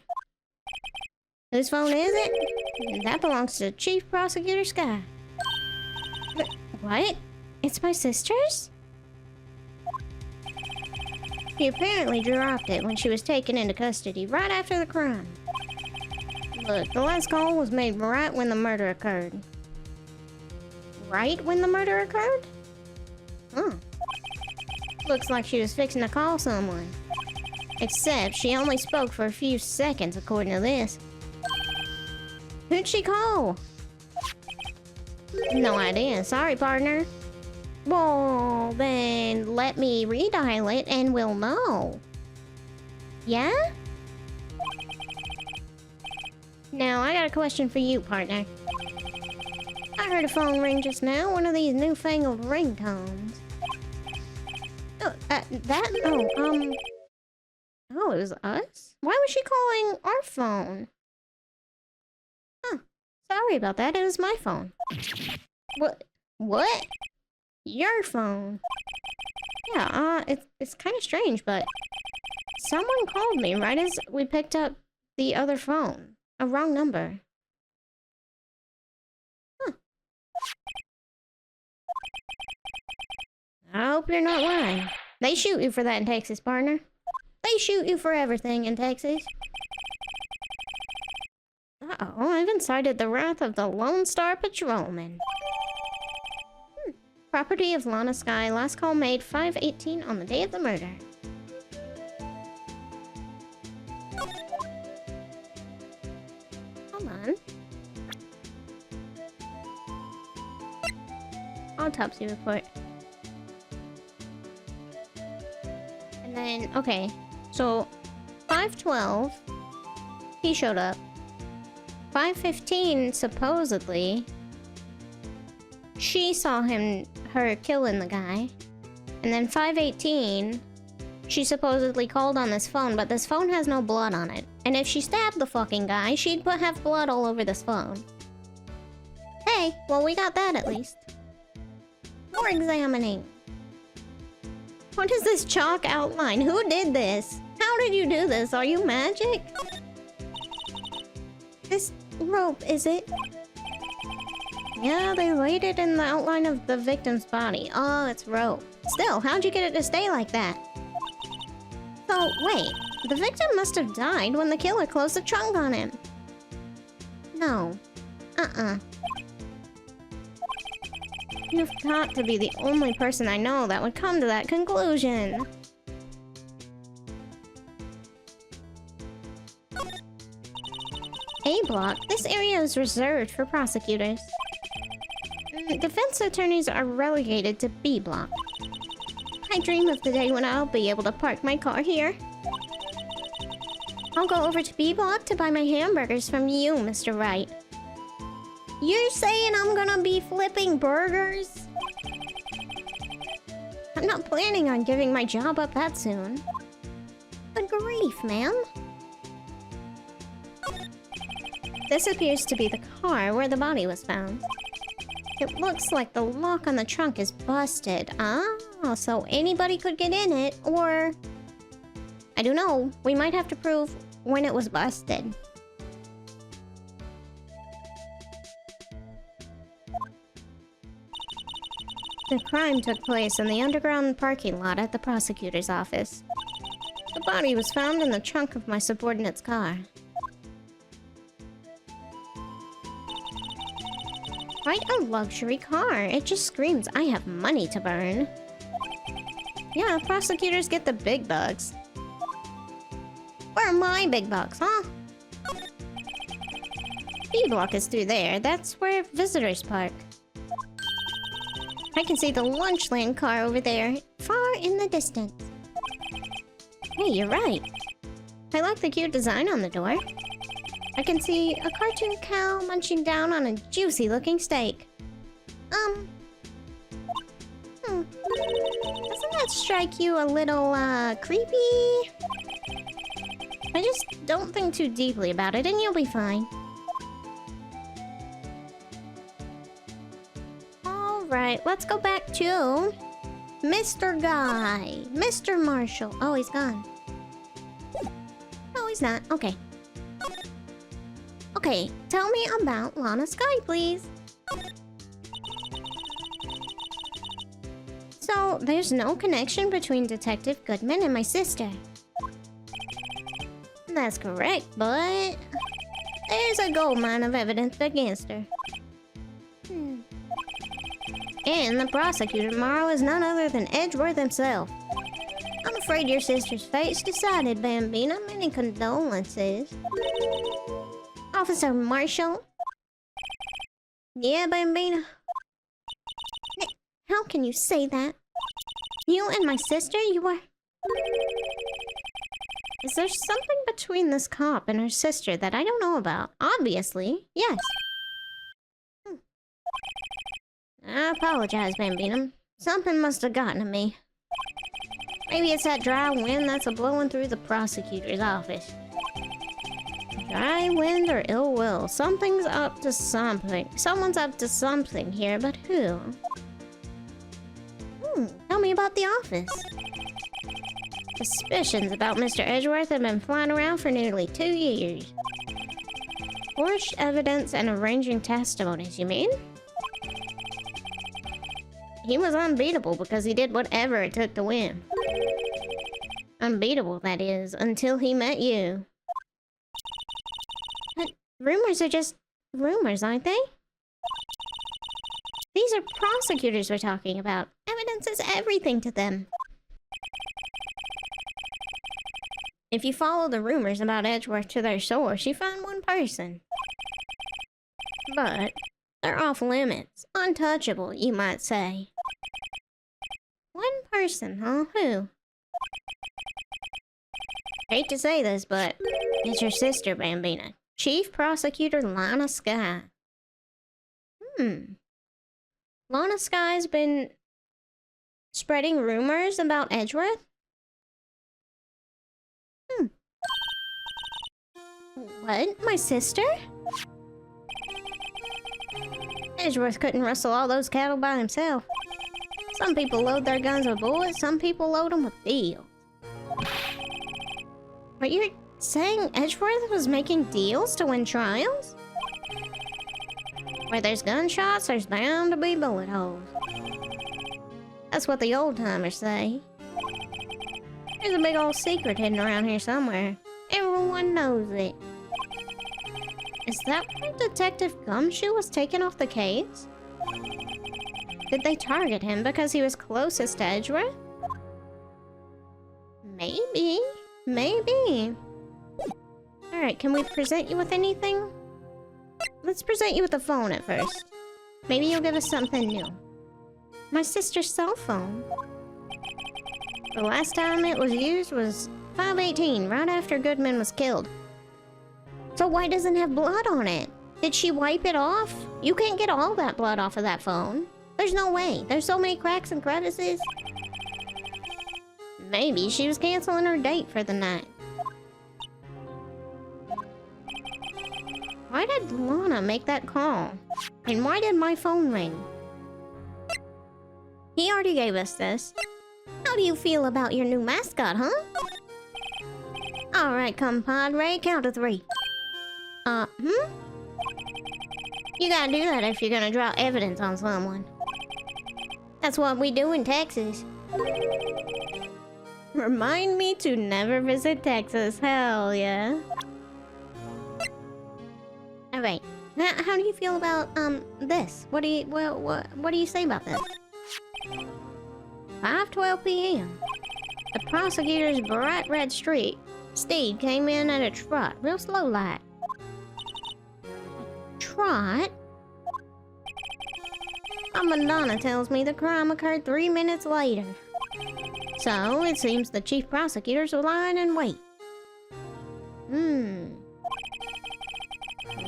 Whose phone is it? That belongs to Chief Prosecutor Skye. What? It's my sister's? She apparently dropped it when she was taken into custody right after the crime. Look, the last call was made right when the murder occurred. Right when the murder occurred? Huh. Looks like she was fixing to call someone. Except she only spoke for a few seconds according to this. Who'd she call? No idea. Sorry, partner. Well, then let me redial it and we'll know. Yeah? Now, I got a question for you, partner. I heard a phone ring just now, one of these newfangled ringtones. Oh, Oh, it was us? Why was she calling our phone? Huh. Sorry about that, it was my phone. What? Your phone? Yeah, it's kind of strange, but... Someone called me right as we picked up the other phone. A wrong number. Huh. I hope you're not lying. They shoot you for that in Texas, partner. They shoot you for everything in Texas. Uh-oh, I've incited the wrath of the Lone Star Patrolman. Property of Lana Skye. Last call made 5:18 on the day of the murder. Hold on. Autopsy report. And then, okay. So, 5:12, he showed up. 5:15, supposedly, she saw her killing the guy. And then 5:18, she supposedly called on this phone, but this phone has no blood on it. And if she stabbed the fucking guy, she'd have blood all over this phone. Hey, well, we got that at least. More examining. What is this chalk outline? Who did this? How did you do this? Are you magic? This rope, is it? Yeah, they laid it in the outline of the victim's body. Oh, it's rope. Still, how'd you get it to stay like that? So, wait. The victim must have died when the killer closed the trunk on him. No. You've got to be the only person I know that would come to that conclusion. A block. This area is reserved for prosecutors. Defense attorneys are relegated to B block. I dream of the day when I'll be able to park my car here. I'll go over to B block to buy my hamburgers from you, Mr. Wright. You're saying I'm gonna be flipping burgers? I'm not planning on giving my job up that soon. Good grief, ma'am. This appears to be the car where the body was found. It looks like the lock on the trunk is busted. Ah, so anybody could get in it, or... I don't know. We might have to prove when it was busted. The crime took place in the underground parking lot at the prosecutor's office. The body was found in the trunk of my subordinate's car. Quite a luxury car. It just screams, I have money to burn. Yeah, prosecutors get the big bucks. Where are my big bucks, huh? B block is through there. That's where visitors park. I can see the Lunchland car over there, far in the distance. Hey, you're right. I like the cute design on the door. I can see a cartoon cow munching down on a juicy-looking steak. Doesn't that strike you a little, creepy? I just don't think too deeply about it, and you'll be fine. Alright, let's go back to... Mr. Guy. Mr. Marshall. Oh, he's gone. No, he's not. Okay. Okay, tell me about Lana Skye, please. So, there's no connection between Detective Goodman and my sister. That's correct, but... there's a goldmine of evidence against her. And the prosecutor tomorrow is none other than Edgeworth himself. I'm afraid your sister's fate's decided, Bambina. Many condolences. Officer Marshall? Yeah, Bambina? How can you say that? You and my sister, you were... Is there something between this cop and her sister that I don't know about? Obviously, yes. I apologize, Bambina. Something must have gotten to me. Maybe it's that dry wind that's a-blowing through the prosecutor's office. Dry wind or ill will. Something's up to something. Someone's up to something here, but who? Tell me about the office. Suspicions about Mr. Edgeworth have been flying around for nearly 2 years. Forged evidence and arranging testimonies, you mean? He was unbeatable because he did whatever it took to win. Unbeatable, that is, until he met you. But rumors are just rumors, aren't they? These are prosecutors we're talking about. Evidence is everything to them. If you follow the rumors about Edgeworth to their source, you find one person. But they're off limits. Untouchable, you might say. One person, huh? Who? Hate to say this, but it's your sister, Bambina. Chief Prosecutor Lana Skye. Lana Skye's been spreading rumors about Edgeworth? What? My sister? Edgeworth couldn't rustle all those cattle by himself. Some people load their guns with bullets, some people load them with deals. Are you saying Edgeworth was making deals to win trials? Where there's gunshots, there's bound to be bullet holes. That's what the old-timers say. There's a big old secret hidden around here somewhere. Everyone knows it. Is that why Detective Gumshoe was taken off the case? Did they target him because he was closest to Edgeworth? Maybe. Maybe. Alright, can we present you with anything? Let's present you with the phone at first. Maybe you'll give us something new. My sister's cell phone. The last time it was used was 5/18, right after Goodman was killed. So why doesn't it have blood on it? Did she wipe it off? You can't get all that blood off of that phone. There's no way. There's so many cracks and crevices. Maybe she was canceling her date for the night. Why did Lana make that call? And why did my phone ring? He already gave us this. How do you feel about your new mascot, huh? Alright, compadre, count to 3. You gotta do that if you're gonna draw evidence on someone. That's what we do in Texas. Remind me to never visit Texas, hell yeah. Alright, how do you feel about, this? What do you say about this? 5:12 p.m. The prosecutor's bright red steed came in at a trot, real slow like. Trot? Madonna tells me the crime occurred 3 minutes later. So, it seems the chief prosecutors were lying in wait.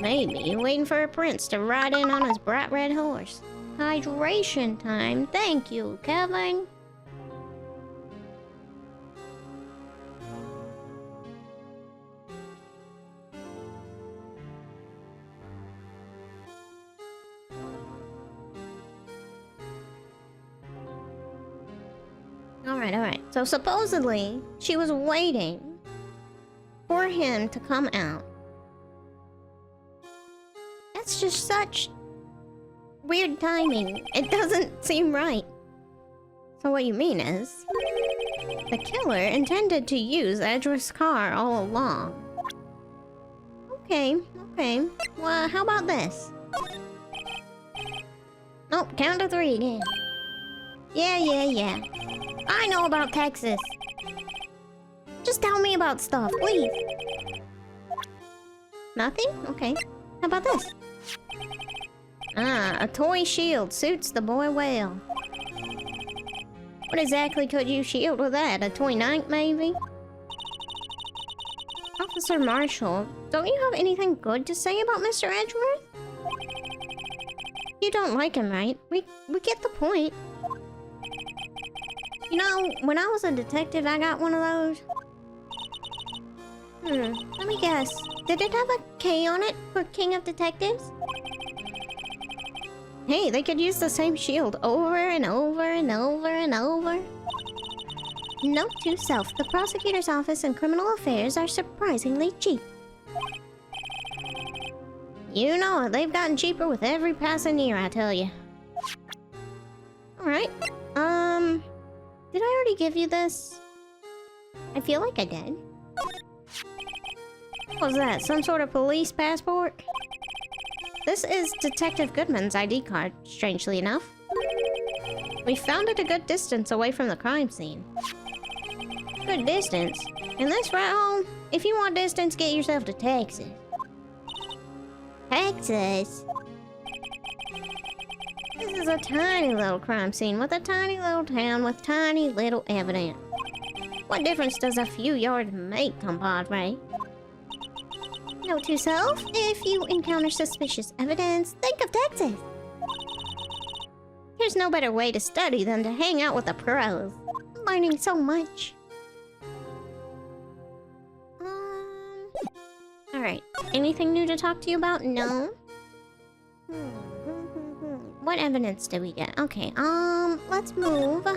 Maybe waiting for a prince to ride in on his bright red horse. Hydration time. Thank you, Kevin. Alright. So supposedly, she was waiting for him to come out. That's just such weird timing. It doesn't seem right. So what you mean is, the killer intended to use Edgeworth's car all along. Okay. Well, how about this? Nope, count to 3 again. Yeah. I know about Texas. Just tell me about stuff, please. Nothing? Okay. How about this? A toy shield suits the boy well. What exactly could you shield with that? A toy knife, maybe? Officer Marshall, don't you have anything good to say about Mr. Edgeworth? You don't like him, right? We get the point. You know, when I was a detective, I got one of those. Let me guess. Did it have a K on it for King of Detectives? Hey, they could use the same shield over and over and over and over. Note to self, the prosecutor's office and criminal affairs are surprisingly cheap. You know it, they've gotten cheaper with every passing year, I tell you. Alright, did I already give you this? I feel like I did. What was that, some sort of police passport? This is Detective Goodman's ID card, strangely enough. We found it a good distance away from the crime scene. Good distance? And this right home? If you want distance, get yourself to Texas. Texas? This is a tiny little crime scene with a tiny little town with tiny little evidence. What difference does a few yards make, compadre? Note to self, if you encounter suspicious evidence, think of Texas. There's no better way to study than to hang out with the pros. I'm learning so much. Alright, anything new to talk to you about? No? What evidence did we get? Okay, let's move.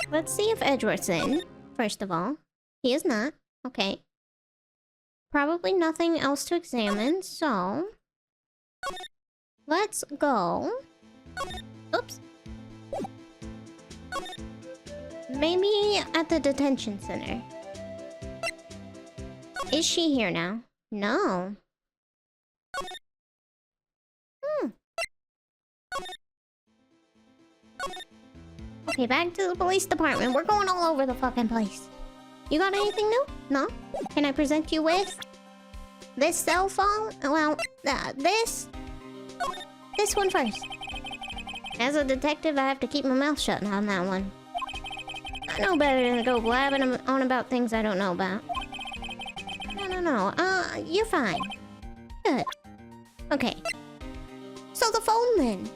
Let's see if Edgeworth's in, first of all. He is not. Okay. Probably nothing else to examine, so... let's go. Oops. Maybe at the detention center. Is she here now? No. Okay, back to the police department. We're going all over the fucking place. You got anything new? No? Can I present you with this cell phone? Well, this one first. As a detective, I have to keep my mouth shut on that one. I know better than to go blabbing on about things I don't know about. No. You're fine. Good. Okay. So the phone then.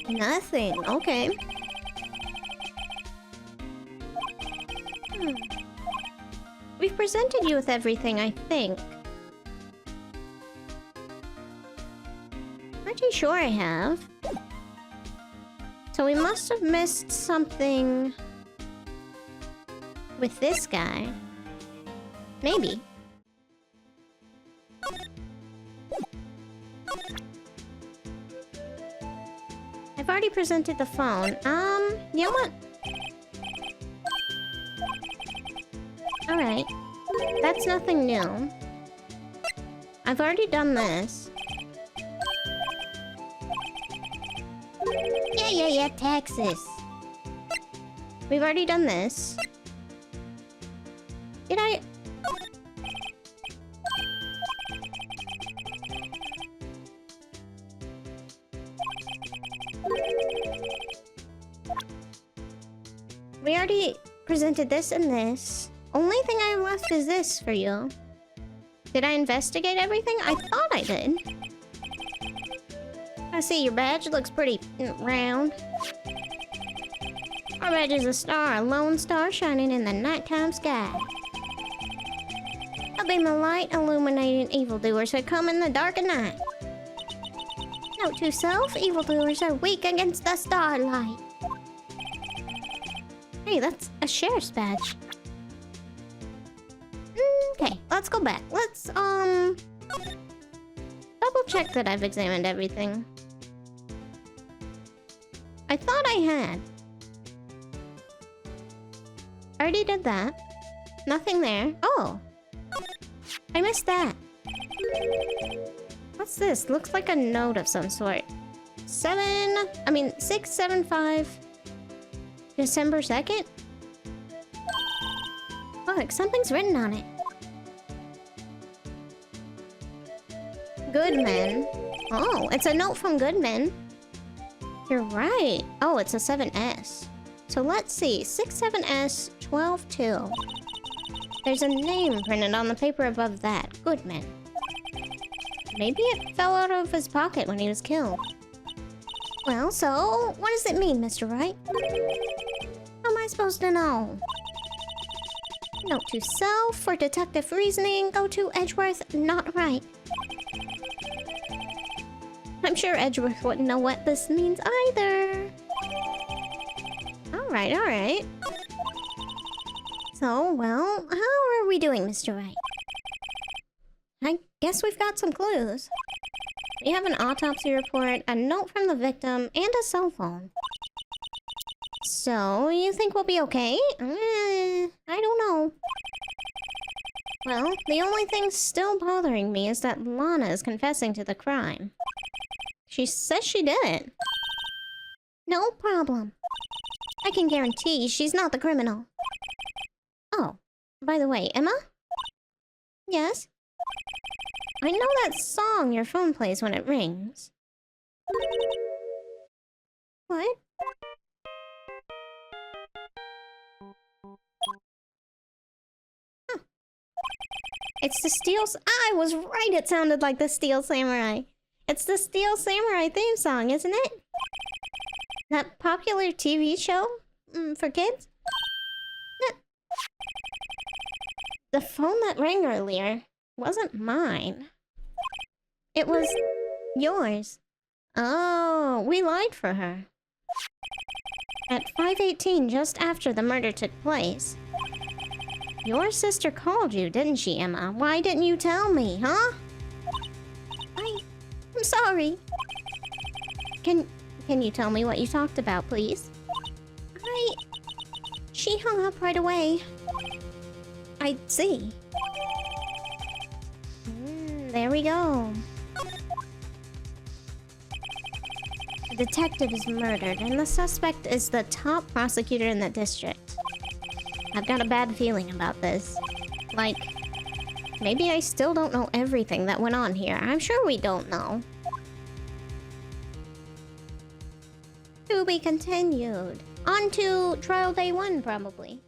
Nothing. Okay. We've presented you with everything, I think. Pretty sure I have. So we must have missed something with this guy. Maybe. I've already presented the phone. You know what? Alright. That's nothing new. I've already done this. Yeah, Texas. We've already done this. Did I... We already presented this and this. Only thing I have left is this for you. Did I investigate everything? I thought I did. I see your badge looks pretty round. Our badge is a star, a lone star shining in the nighttime sky. A beam of light illuminating evildoers who come in the dark of night. Note to self, evildoers are weak against the starlight. Hey, that's a sheriff's badge. Okay, let's go back. Let's, double check that I've examined everything. I thought I had. I already did that. Nothing there. Oh! I missed that. What's this? Looks like a note of some sort. 675... December 2nd? Look, something's written on it. Goodman. Oh, it's a note from Goodman. You're right. Oh, it's a 7S. So let's see. 67S 122. There's a name printed on the paper above that. Goodman. Maybe it fell out of his pocket when he was killed. Well, so what does it mean, Mr. Wright? How am I supposed to know? Note to self, for detective reasoning, go to Edgeworth, not Wright. I'm sure Edgeworth wouldn't know what this means either. Alright. So, well, how are we doing, Mr. Wright? I guess we've got some clues. We have an autopsy report, a note from the victim, and a cell phone. So, you think we'll be okay? I don't know. Well, the only thing still bothering me is that Lana is confessing to the crime. She says she did it. No problem. I can guarantee she's not the criminal. Oh, by the way, Emma? Yes? I know that song your phone plays when it rings. What? Huh. It's the Steel... I was right, it sounded like the Steel Samurai. It's the Steel Samurai theme song, isn't it? That popular TV show? For kids? The phone that rang earlier wasn't mine. It was yours. Oh, we lied for her. At 5:18, just after the murder took place. Your sister called you, didn't she, Emma? Why didn't you tell me, huh? I'm sorry. Can you tell me what you talked about, please? She hung up right away. I see. There we go. A detective is murdered, and the suspect is the top prosecutor in the district. I've got a bad feeling about this. Like, maybe I still don't know everything that went on here. I'm sure we don't know. To be continued. On to trial day 1, probably.